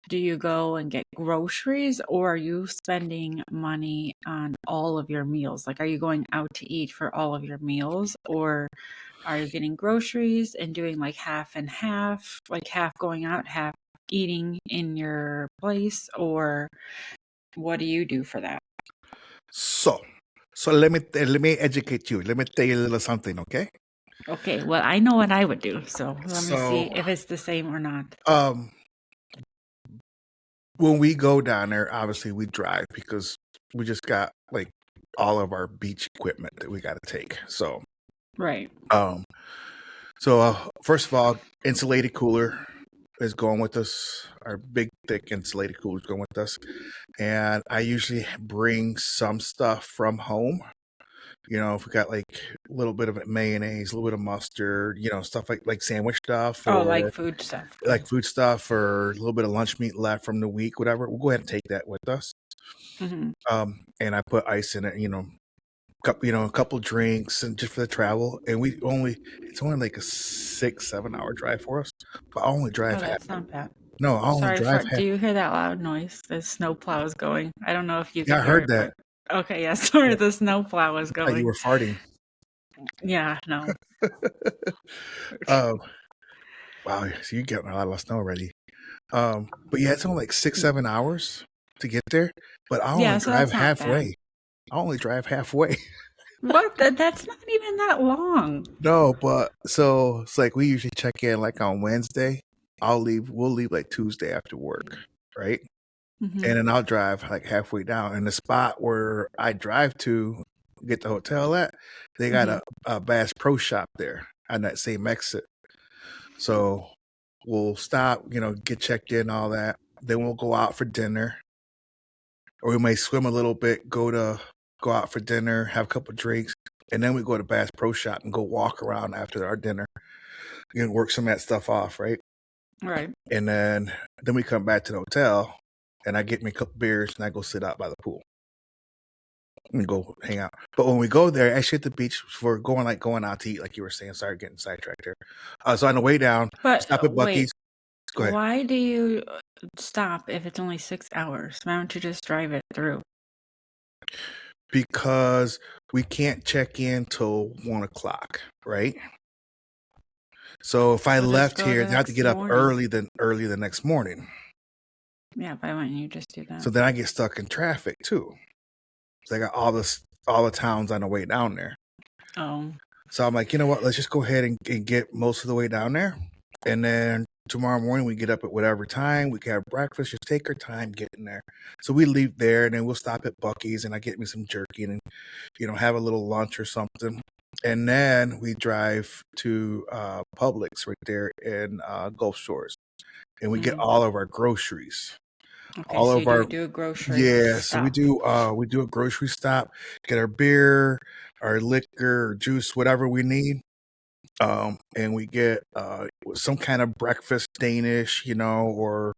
Do you go and get groceries, or are you spending money on all of your meals? Like, are you going out to eat for all of your meals, or are you getting groceries and doing like half and half, like half going out, half eating in your place, or what do you do for that? So, let me educate you. Let me tell you a little something, okay? Okay, well, I know what I would do, so let me see So, if it's the same or not. um, when we go down there, obviously we drive because we just got like all of our beach equipment that we got to take. So, Right. um, first of all, insulated cooler is going with us. Our big, thick insulated cooler is going with us, and I usually bring some stuff from home. If we got like a little bit of mayonnaise, a little bit of mustard, stuff like sandwich stuff Oh, like or food stuff. like food stuff or a little bit of lunch meat left from the week, whatever. We'll go ahead and take that with us. Hmm. And I put ice in it. A couple drinks and just for the travel. And it's only like a 6-7 hour drive for us, but I only Oh, drive half. that's not bad. No, I only Sorry drive for. half. Do you hear that loud noise? The snow plow is going. I don't know if you Yeah, could I hear heard it, but that. okay, yeah. Sorry, Yeah, the snow plow is I thought you going. were farting. Yeah, no. um, wow, so you're getting a lot of snow already. But yeah, it's only like 6-7 hours to get there, but I only Yeah, so drive that's not bad. halfway. I only drive halfway. What? That's not even that long. No, but so it's like we usually check in like on Wednesday. We'll leave like Tuesday after work, right? Hmm. And then I'll drive like halfway down. And the spot where I drive to get the hotel at, they got Hmm. a Bass Pro Shop there on that same exit. So we'll stop, get checked in, all that. Then we'll go out for dinner, or we may swim a little bit, go out for dinner, have a couple drinks, and then we go to Bass Pro Shop and go walk around after our dinner. Work some of that stuff off, right? Right. And then we come back to the hotel, and I get me a couple beers, and I go sit out by the pool and go hang out. But when we go there, actually at the beach, for going out to eat, like you were saying. Sorry, getting sidetracked here. So on the way down, But stop at wait, Bucky's. Go ahead. why do you stop if it's only 6 hours? Why don't you just drive it through? Because we can't check in till 1 o'clock, right? So if I So just left go here, the then I have to next get up morning. early the next morning. Yeah, why wouldn't you just do So that? then I get stuck in traffic too. So I got all the towns on the way down there. Oh, So I'm like, you know what? Let's just go ahead and get most of the way down there. And then tomorrow morning we get up at whatever time. We can have breakfast, just take our time getting there. So we leave there and then we'll stop at Bucky's and I get me some jerky and, have a little lunch or something. And then we drive to Publix right there in Gulf Shores. And we get mm. all of our groceries. Okay. All So of you do our do a grocery Yeah, so stop. we do a grocery stop, get our beer, our liquor, or juice, whatever we need. And we get some kind of breakfast Danish, or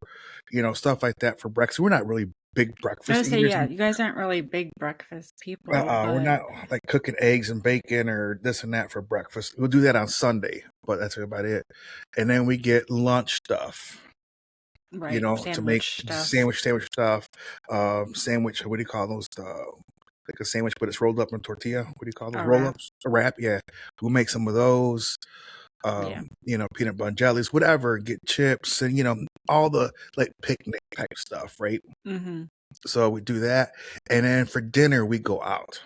stuff like that for breakfast. We're not really big I breakfast would say, eaters. yeah, you guys aren't really big breakfast people, We're but not like cooking eggs and bacon or this and that for breakfast. We'll do that on Sunday, but that's about it. And then we get lunch stuff, right, to make sandwich stuff. sandwich stuff. Sandwich, what do you call those? Like a sandwich, but it's rolled up in tortilla. What do you call those? A Roll wrap. ups? A wrap, yeah. We'll make some of those. Yeah. Peanut butter and jellies, whatever. Get chips and all the like picnic type stuff, right? Mm-hmm. So we do that, and then for dinner we go out.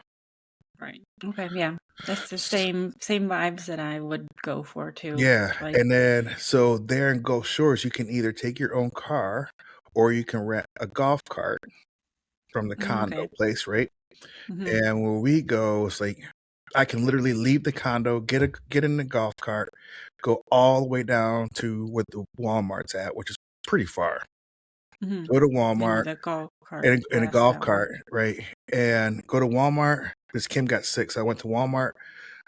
Right. Okay. Yeah. That's the same vibes that I would go for too. Yeah, Like, and then so there in Gulf Shores, you can either take your own car or you can rent a golf cart from the condo okay. place, right? Mm-hmm. And where we go, it's like I can literally leave the condo, get in the golf cart, go all the way down to what the Walmart's at, which is pretty far. Mm-hmm. Go to In Walmart the golf cart in a lasts golf that long. cart, right? And go to Walmart because Kim got sick. So I went to Walmart.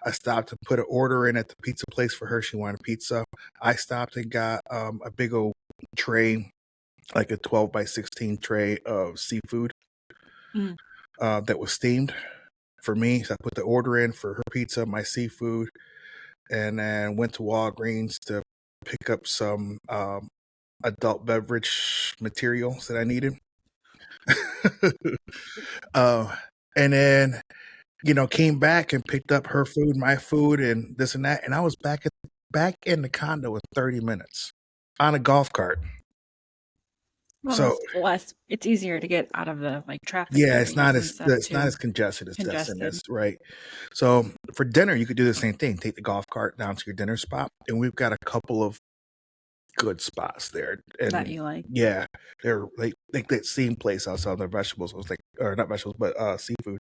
I stopped to put an order in at the pizza place for her. She wanted pizza. I stopped and got a big old tray, like a 12 by 16 tray of seafood Mm. that was steamed for me. So I put the order in for her pizza, my seafood, and then went to Walgreens to pick up some adult beverage materials that I needed. uh, and then came back and picked up her food, my food, and this and that. And I was back in the condo in 30 minutes on a golf cart. Well, So that's less. It's easier to get out of the like traffic yeah, areas and stuff it's not too. as congested as this and Congested this, right? So for dinner, you could do the same thing. Take the golf cart down to your dinner spot, and we've got a couple of good spots there. that And you like. yeah, they're like that same place outside their vegetables. It was like, or not vegetables, but seafood.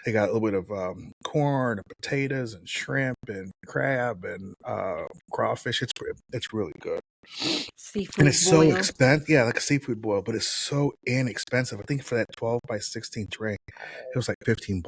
They got a little bit of corn and potatoes and shrimp and crab and crawfish. It's really good. And Seafood it's so boil. expensive. Yeah, like a seafood boil, but it's so inexpensive. I think for that 12 by 16 tray, it was like $15.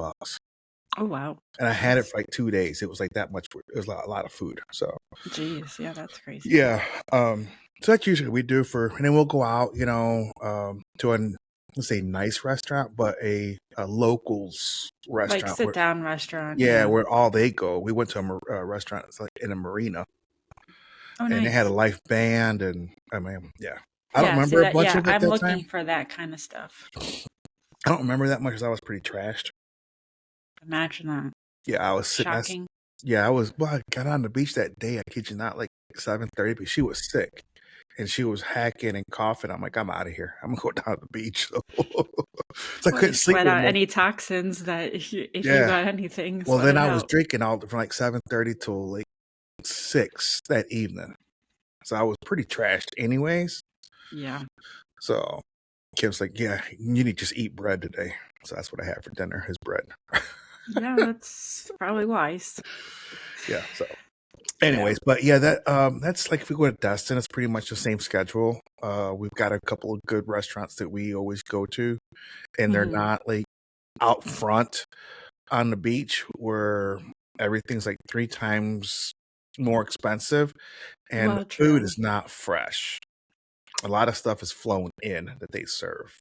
Oh wow. And I had it That's for like 2 days. It was like that much. It was a lot of food. So geez. Yeah, that's crazy. yeah. So that's usually what we do and then we'll go out, to let's say nice restaurant, but a locals Like restaurant sit where down restaurant, yeah, yeah. where all they go. We went to a restaurant it's like in a marina, Oh, and they had a nice. live band, and I mean, yeah, I don't Yeah, see remember a that, bunch yeah, of it I'm that looking time. for that kind of stuff. I don't remember that much because I was pretty trashed. Imagine that. Yeah, I was sitting. Shocking. Yeah, I was. Well, I got on the beach that day. I kid you not, like 7:30. But she was sick, and she was hacking and coughing. I'm like, I'm out of here. I'm gonna go down to the beach. So I Well, you couldn't sleep sweat that out night. any toxins that if you Yeah. got anything, Well, sweat then it I was out. drinking all from like 7:30 till like 6 that evening. So I was pretty trashed, anyways. Yeah. So Kim's like, yeah, you need to just eat bread today. So that's what I had for dinner, is bread. Yeah, that's probably wise. Yeah. So Yeah. anyways, but yeah, that's like if we go to Destin, it's pretty much the same schedule. We've got a couple of good restaurants that we always go to, and they're Hmm. not like out front on the beach where everything's like 3 times more expensive, and the Well, food true. is not fresh. A lot of stuff is flown in that they serve.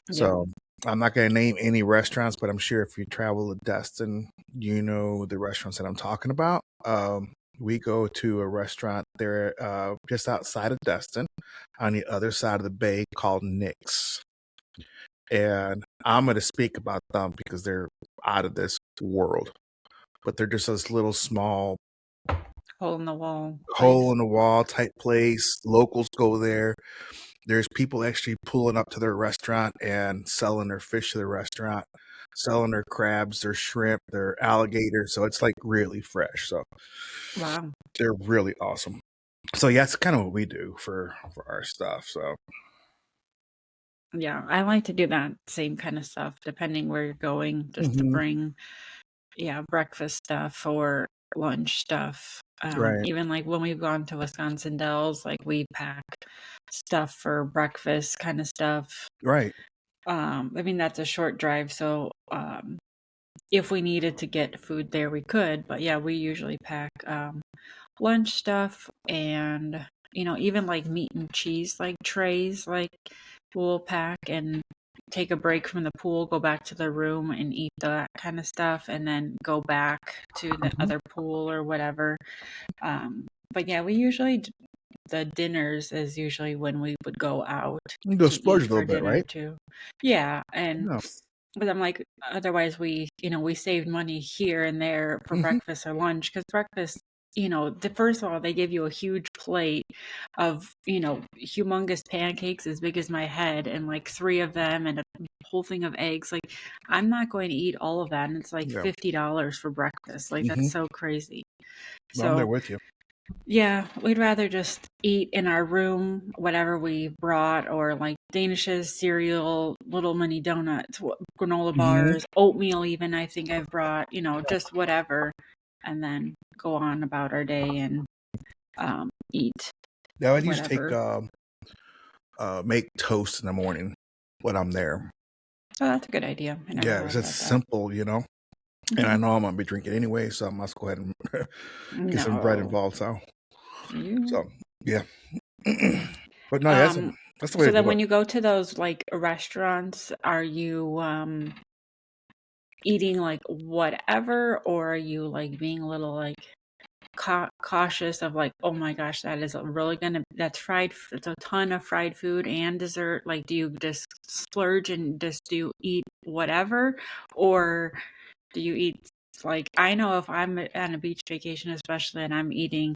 Yeah. So I'm not going to name any restaurants, but I'm sure if you travel to Destin, you know the restaurants that I'm talking about. We go to a restaurant there just outside of Destin on the other side of the bay called Nick's. And I'm going to speak about them because they're out of this world. But they're just this little small Hole in the wall hole place. in the wall type place. Locals go there. There's people actually pulling up to their restaurant and selling their fish to the restaurant, selling their crabs, their shrimp, their alligators. So it's like really fresh. So Wow. they're really awesome. So yeah, that's kind of what we do for our stuff. So Yeah, I like to do that same kind of stuff depending where you're going, just to mhm, bring, yeah, breakfast stuff or lunch stuff. right, Even like when we've gone to Wisconsin Dells, like we pack stuff for breakfast kind of stuff. right, I mean, that's a short drive, so if we needed to get food there, we could. But yeah, we usually pack lunch stuff and, even like meat and cheese, like trays, like we'll pack and take a break from the pool, go back to the room and eat that kind of stuff, and then go back to the mhm. other pool or whatever. But yeah, we usually, the dinners is usually when we would go out You go to splurge eat a little for bit, dinner right? too. Yeah, and Yeah. but I'm like, otherwise we saved money here and there for Hmm. breakfast or lunch, because breakfast, first of all, they give you a huge plate of, humongous pancakes as big as my head and like three of them and a whole thing of eggs. Like, I'm not going to eat all of that. And it's like Yeah. $50 for breakfast. Like, Hmm. that's so crazy. I'm there So, with you. yeah, we'd rather just eat in our room, whatever we brought, or like Danishes, cereal, little mini donuts, granola Hmm. bars, oatmeal, even I think I've brought, just whatever, and then go on about our day and eat Now I just take whatever. make toast in the morning when I'm there. Oh, that's a good idea. I never Yeah, thought it's about that. simple, and I Hmm. know I'm gonna be drinking anyway, so I must go ahead and get some bread No, involved. So, you. so yeah. But no, Um, that's the way so to then do it. when you go to those like restaurants, are you eating like whatever, or are you like being a little like cautious of like, oh my gosh, that is really gonna that's fried, it's a ton of fried food and dessert. Like, do you just splurge and just do eat whatever, or do you eat, like, I know if I'm on a beach vacation especially and I'm eating,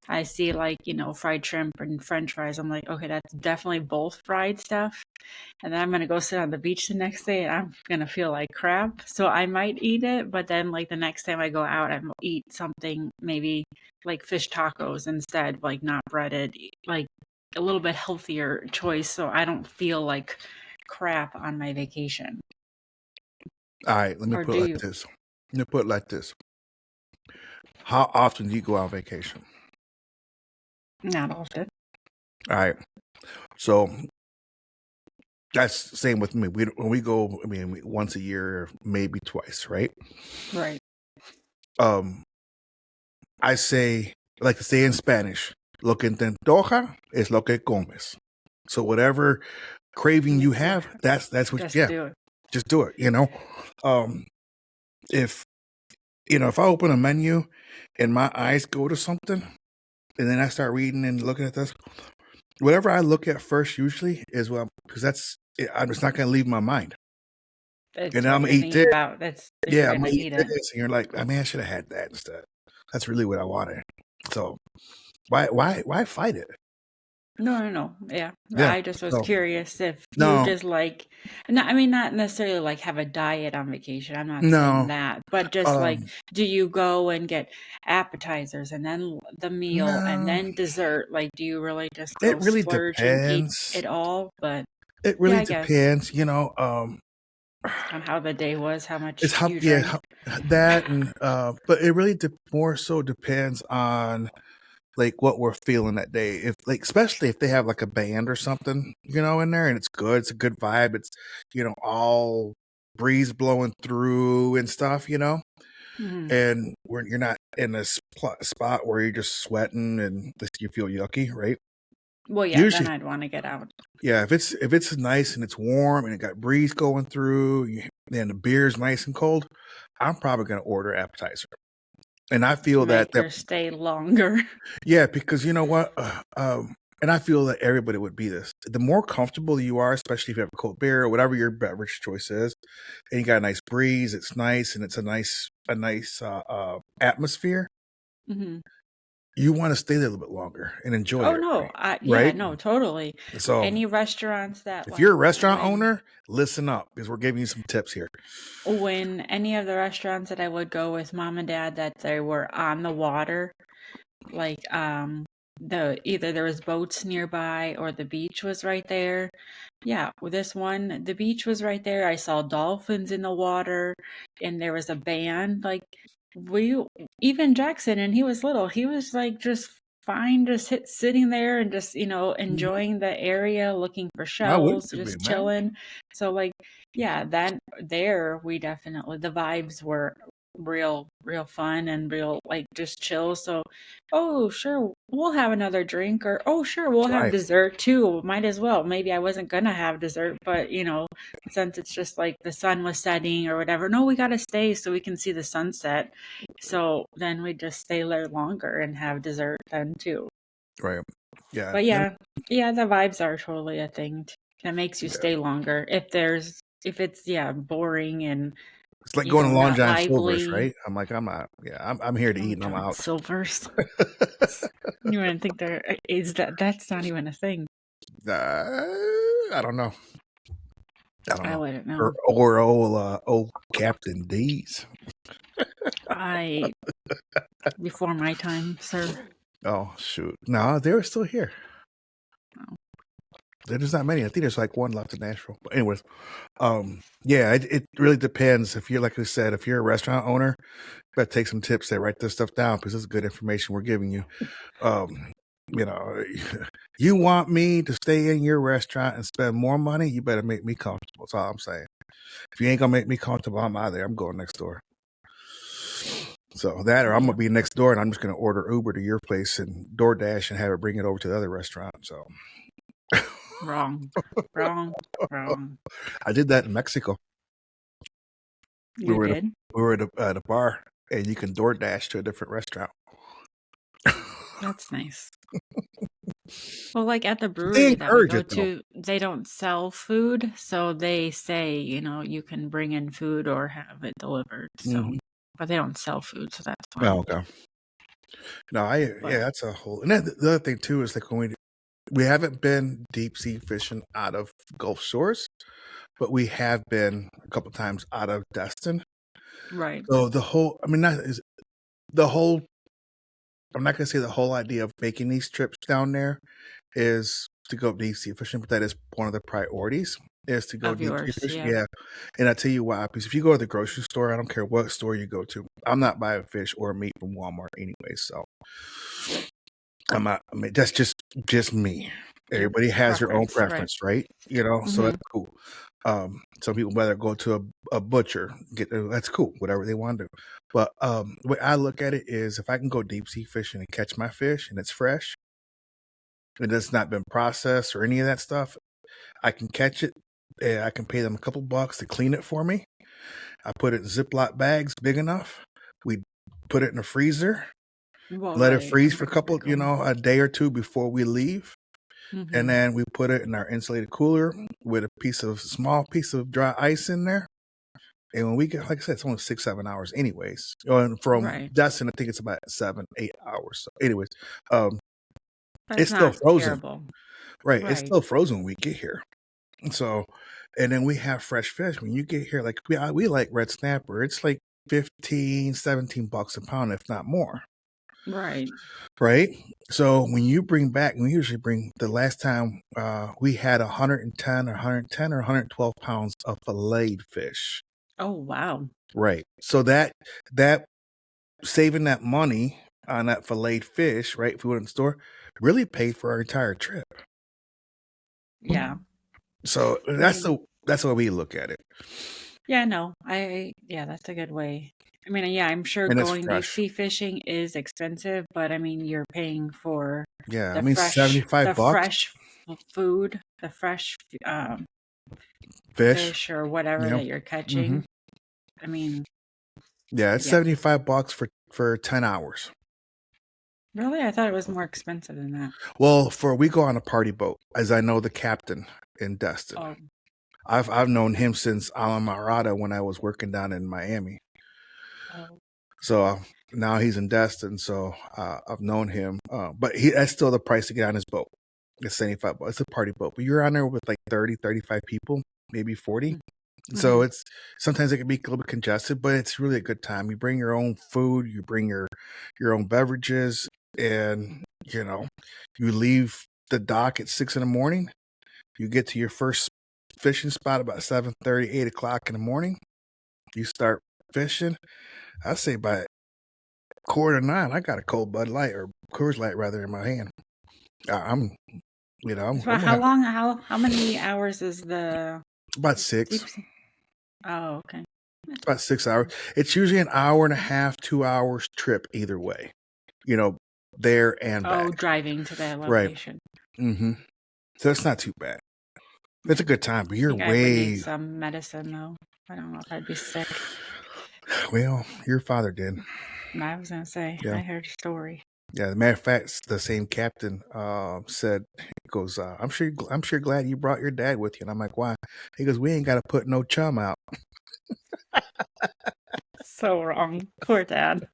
I see like, fried shrimp and french fries, I'm like, okay, that's definitely both fried stuff, and then I'm gonna go sit on the beach the next day and I'm gonna feel like crap. So I might eat it, but then like the next time I go out, I will eat something maybe like fish tacos instead, like not breaded, like a little bit healthier choice, so I don't feel like crap on my vacation. All right, let me Or put it do like you? this. Let me put it like this. How often do you go on vacation? Not often. All right, so that's the same with me. When we go, I mean, once a year, maybe twice, right? Right. Um, I say, like to say in Spanish, lo que te antoja es lo que comes. So whatever craving you Makes you have, that's what, just yeah, do it. just do it. If if I open a menu and my eyes go to something, and then I start reading and looking at this, whatever I look at first usually is what, because I'm just not going to leave my mind. It's And I'm what gonna you're eat thinking this. about. That's you're Yeah, I'm gonna gonna eat eat it. this, and you're like, I mean, I should have had that instead. That's really what I wanted. So why fight it? No. Yeah. Yeah. I just was So curious if you no, just like, no, I mean, not necessarily like have a diet on vacation. I'm not saying no, that, but just like, um, do you go and get appetizers and then the meal and no. then dessert? Like, do you really just It go really splurge and eat depends. it all? But It yeah, really I guess depends. on how the day was, how It's much how, you yeah, drank. that, and but it really more so depends on like what we're feeling that day. If like, especially if they have like a band or something, in there, and it's good, it's a good vibe. It's all breeze blowing through and stuff, Hmm. and where you're not in a spot where you're just sweating and you feel yucky, right? Well, yeah, then Usually, I'd want to get out. yeah, if it's nice and it's warm and it got breeze going through, and the beer's nice and cold, I'm probably gonna order appetizer. And I To feel that make her stay longer. yeah, because you know what, and I feel that everybody would be this. The more comfortable you are, especially if you have a cold beer or whatever your beverage choice is, and you got a nice breeze, it's nice and it's a nice atmosphere. Hmm. You want to stay there a little bit longer and enjoy Oh it, no, yeah, right? no, totally. So Any restaurants that if you're a like restaurant owner, listen up because we're giving you some tips here. when any of the restaurants that I would go with mom and dad that they were on the water, like the either there was boats nearby or the beach was right there. Yeah, with this one, the beach was right there. I saw dolphins in the water and there was a band. Like we even Jackson and he was little. He was like just fine just sitting there and just, Mhm. enjoying the area, looking for Why wouldn't shells, you be, just man? chilling. So like yeah, then there we definitely the vibes were real fun and real like just chill. So oh, sure, we'll have another drink, or oh, sure, we'll have Right, dessert too. Might as well. Maybe I wasn't gonna have dessert, but since it's just like the sun was setting or whatever, no, we gotta stay so we can see the sunset. So then we just stay there longer and have dessert then too. right, yeah, But yeah, the vibes are totally a thing that makes you yeah. stay longer. If it's boring and It's like going to Long not John Silver's, lively. right? I'm like, I'm out. Yeah, I'm here to eat Long and I'm John out. Silver's. You wouldn't think there is that's not even a thing. I don't know. I don't I know. wouldn't Or know. old Captain D's. I before my time, sir. Oh shoot! No, they were still here. Oh. There's not many. I think there's like one left in Nashville. But anyways, yeah, it really depends. If you're like I said, if you're a restaurant owner, better take some tips there. Write this stuff down because this is good information we're giving you. Um, you know, you want me to stay in your restaurant and spend more money, you better make me comfortable. That's all I'm saying. If you ain't gonna make me comfortable, I'm out of there. I'm going next door. So that, or I'm Yeah. gonna be next door and I'm just gonna order Uber to your place and DoorDash and have it bring it over to the other restaurant. So Wrong. Wrong. Wrong. I did that in Mexico. We You were did? at a bar and you can DoorDash to a different restaurant. That's nice. Well, like at the They brewery that we encourage go it though. to, they don't sell food, so they say, you can bring in food or have it delivered. So, Hmm. but they don't sell food, so that's Oh, fine. okay. No, But that's a whole. And then the other thing too is like when we haven't been deep sea fishing out of Gulf Shores, but we have been a couple times out of Destin. right. So the whole, I mean, not is the whole. I'm not gonna say the whole idea of making these trips down there is to go deep sea fishing, but that is one of the priorities is to go Of deep sea yours, fishing. yeah. Yeah, and I tell you why, because if you go to the grocery store, I don't care what store you go to, I'm not buying fish or meat from Walmart anyway. So I'm not. I mean, that's just me. Your Everybody has their own preference, right? preference, right? So Mm-hmm. that's cool. Some people rather go to a butcher, that's cool, whatever they want to do. But the way I look at it is, if I can go deep sea fishing and catch my fish and it's fresh and it's not been processed or any of that stuff, I can catch it. And I can pay them a couple bucks to clean it for me. I put it in Ziploc bags big enough. We put it in the freezer, Well, let it right. freeze Don't for a get it couple, pickled. a day or two before we leave. And Mm-hmm. then we put it in our insulated cooler with a small piece of dry ice in there. And when we get, like I said, it's only 6, 7 hours, anyways. And from Right. Destin, I think it's about 7, 8 hours. So, anyways, um, That's it's still not frozen, terrible. right? It's Right. still frozen when we get here. So, and then we have fresh fish. When you get here, like we like red snapper, it's like 15, $17 a pound, if not more. Right. Right. So when you bring back, we usually bring the last time we had 110 or 112 pounds of filleted fish. Oh, wow. Right. So that saving that money on that filleted fish, right? If we went in the store, really paid for our entire trip. Yeah. So I mean, that's the way we look at it. yeah, no, yeah, that's a good way. I mean, yeah, I'm sure And it's going deep fresh. sea fishing is expensive, but I mean, you're paying for Yeah. I mean, the 75 bucks fresh food, the fresh fish. fish or whatever Yeah. that you're Hmm. catching. I mean, Yeah. It's yeah. 75 bucks for 10 hours. Really? I thought it was more expensive than that. Well, we go on a party boat, as I know the captain in Destin. Oh, I've known him since Alamarada when I was working down in Miami. oh, So now he's in Destin, so I've known him. But that's still the price to get on his boat. It's 75 bucks. It's a party boat, but you're on there with like 30, 35 people, maybe 40. So mm-hmm. it's sometimes it can be a little bit congested, but it's really a good time. You bring your own food, you bring your own beverages, and you leave the dock at 6 in the morning. You get to your first fishing spot about 7:30, 8 o'clock in the morning. You start fishing. I say by 8:45, I got a cold Bud Light or Coors Light rather in my hand. I'm, So I'm how long? How many hours is the about six, deep sea? Oh, okay. That's about 6 hours. It's usually an hour and a half, 2 hours trip either way. There and Oh, back. driving to that Right. location. Mm-hmm. So it's not too bad. It's a good time, but I you're think I would need way some medicine though. I don't know if I'd be sick. well. Your father did. I was gonna say Yeah. I heard a story. Yeah, as a matter of fact, the same captain said, he goes, I'm sure glad you brought your dad with you. And I'm like, why? He goes, we ain't got to put no chum out. So wrong. Poor dad.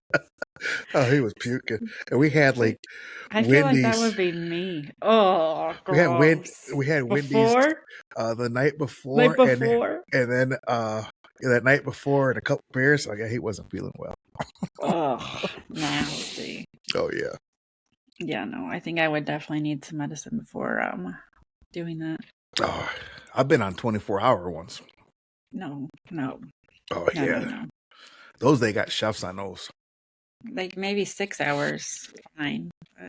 Oh, he was puking. And we had like I feel like that Wendy's. would be me. Oh, gross. We had Wendy's Before? the night Night before, before? and then that night before and a couple beers. So yeah, he wasn't feeling well. Oh, nasty. Oh yeah. Yeah, no, I think I would definitely need some medicine before doing that. Oh, I've been on 24-hour ones. No, no, Oh no, no, yeah, no. those they got chefs on those. Like maybe 6 hours, fine. But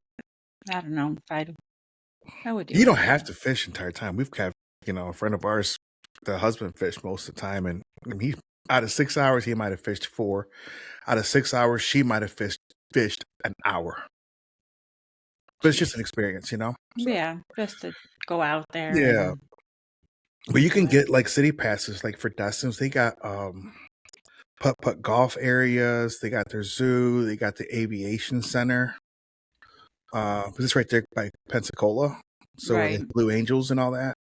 I don't know. I would do You it. don't have to fish the entire time. We've got a friend of ours, the husband fished most of the time, and he out of 6 hours he might have fished 4. Out of 6 hours she might have fished an hour. But it's just an Jeez. experience. So Yeah, just to go out there yeah, and but you do can it. get like city passes, like for Destins. They got putt golf areas. They got their zoo. They got the aviation center. Because it's right there by Pensacola, so where Right. the Blue Angels and all that.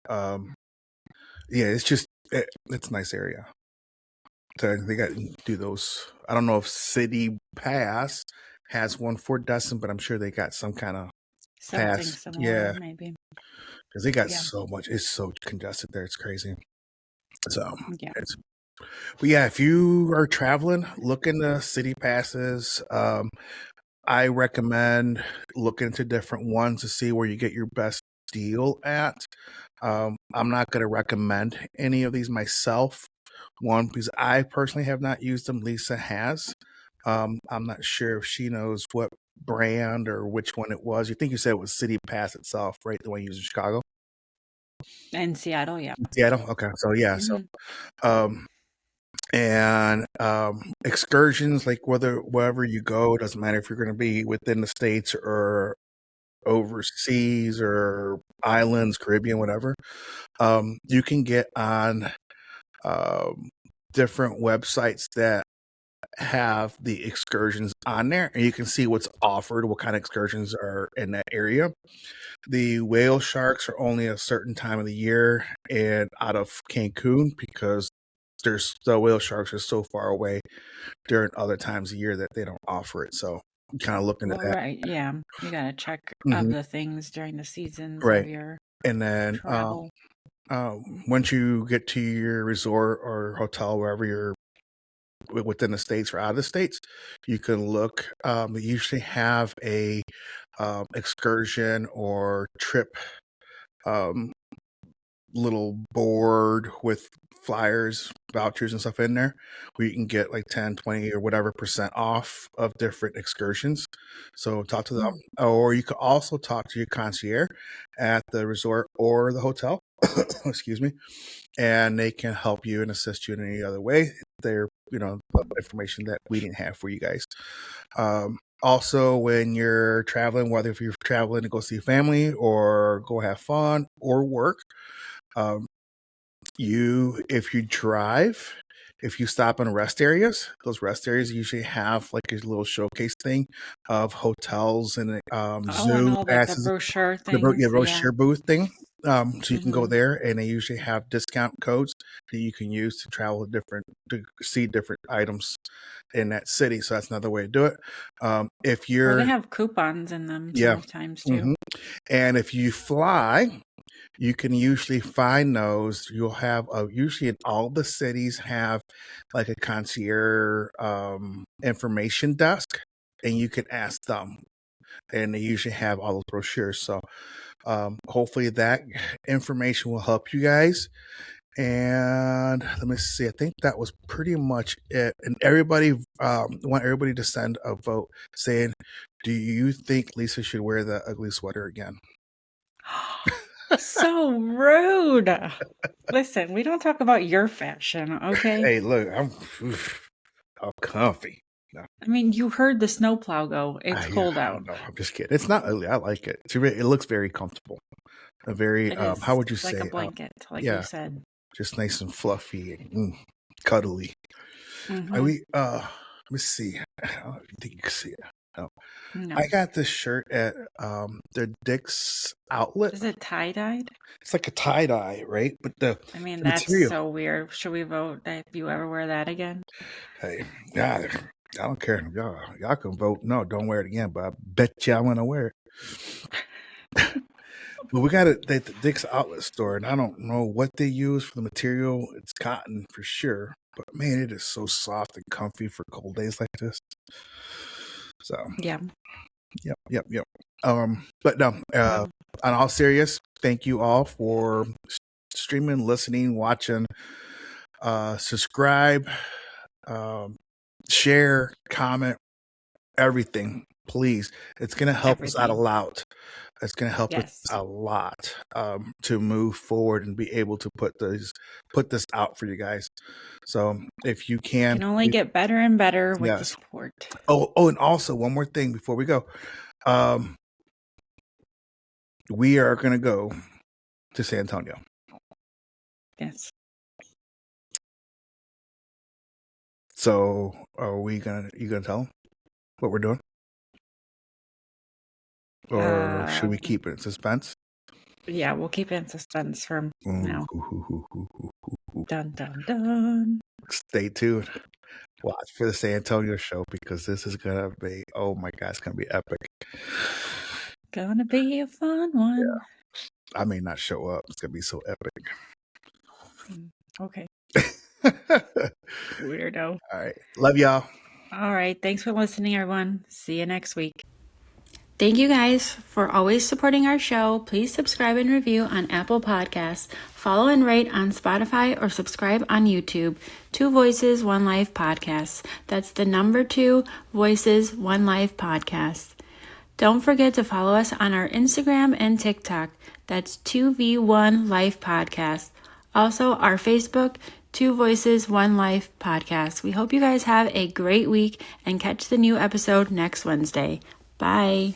Yeah, it's a nice area. So they got do those. I don't know if City Pass has one for Destin, but I'm sure they got some kind of Something pass. similar, Yeah, maybe. because they got Yeah. so much. It's so congested there. It's crazy. So Yeah. but yeah, if you are traveling, look into city passes. I recommend looking into different ones to see where you get your best deal at. I'm not going to recommend any of these myself. One, because I personally have not used them. Lisa has. I'm not sure if she knows what brand or which one it was. You think you said it was City Pass itself, right? The one you used in Chicago? In Seattle, yeah. Seattle? Okay. So, yeah. So, Hmm. um, and excursions, like wherever you go, it doesn't matter if you're going to be within the states or overseas or islands, Caribbean, whatever, you can get on different websites that have the excursions on there, and you can see what's offered, what kind of excursions are in that area. The whale sharks are only a certain time of the year and out of Cancun because the whale sharks are so far away during other times of year that they don't offer it. So kind of look into Well, that. right. Yeah. You got to check of Mhm. the things during the seasons Right. of your And then travel. once you get to your resort or hotel, wherever you're within the states or out of the states, you can look. They usually have a excursion or trip um, little board with flyers, vouchers, and stuff in there where you can get like 10, 20, or whatever percent off of different excursions. So talk to them. Or you could also talk to your concierge at the resort or the hotel. Excuse me. And they can help you and assist you in any other way. They're, information that we didn't have for you guys. Also, when you're traveling, whether if you're traveling to go see family or go have fun or work, um, if you drive, if you stop in rest areas, those rest areas usually have like a little showcase thing of hotels and Oh, and zoo all like the passes, brochure the things. Yeah. brochure booth thing. So you can go Mm-hmm. there, and they usually have discount codes that you can use to travel to see different items in that city. So that's another way to do it. If Well, they you're, have coupons in them yeah, sometimes too. hmm and if you fly, you can usually find those. You'll have usually in all the cities have like a concierge information desk, and you can ask them, and they usually have all those brochures. So hopefully that information will help you guys. And let me see. I think that was pretty much it. And everybody, want everybody to send a vote saying, "Do you think Lisa should wear the ugly sweater again?" So rude. Listen, we don't talk about your fashion, okay? Hey, look, I'm comfy. No, I mean, you heard the snowplow go. It's yeah, cold I out. don't know. I'm just kidding. It's not ugly. I like it. It looks very comfortable. A very It is. how would you It's like a say? blanket, like you Yeah, said. just nice and fluffy and cuddly. I Mm-hmm. we let me see. I don't think you can see it. Oh, I No. got this shirt at the Dick's outlet. Is it tie-dyed? It's like a tie dye, right? But the I mean, that's material. so weird. Should we vote that if you ever wear that again? Hey, yeah, I don't care. Y'all can vote. No, don't wear it again. But I bet you I'm gonna wear it. But we got it at the Dick's outlet store, and I don't know what they use for the material. It's cotton for sure, but man, it is so soft and comfy for cold days like this. So, Yeah. yep. But no, Well, on all serious, thank you all for streaming, listening, watching. Subscribe, um, share, comment, everything, please. It's gonna help us out a everything. lot. It's going to help us Yes. a lot to move forward and be able to put this out for you guys. So if you can, Can only get better and better with the yes. support. Oh, and also one more thing before we go, we are going to go to San Antonio. Yes. So you gonna tell them what we're doing, or should we keep it in suspense? Yeah, we'll keep it in suspense from now. Ooh. Dun dun dun. Stay tuned. Watch for the San Antonio show because this is gonna be, oh my god, it's gonna be epic. Gonna be a fun one. I may not show up. It's gonna be so epic. Okay. Weirdo. All right. Love y'all. All right. Thanks for listening, everyone. See you next week. Thank you guys for always supporting our show. Please subscribe and review on Apple Podcasts. Follow and rate on Spotify or subscribe on YouTube. 2 Voices, 1 Life Podcast. That's the number 2 Voices, 1 Life Podcast. Don't forget to follow us on our Instagram and TikTok. That's 2V1 Life Podcast. Also, our Facebook, 2 Voices, 1 Life Podcast. We hope you guys have a great week and catch the new episode next Wednesday. Bye.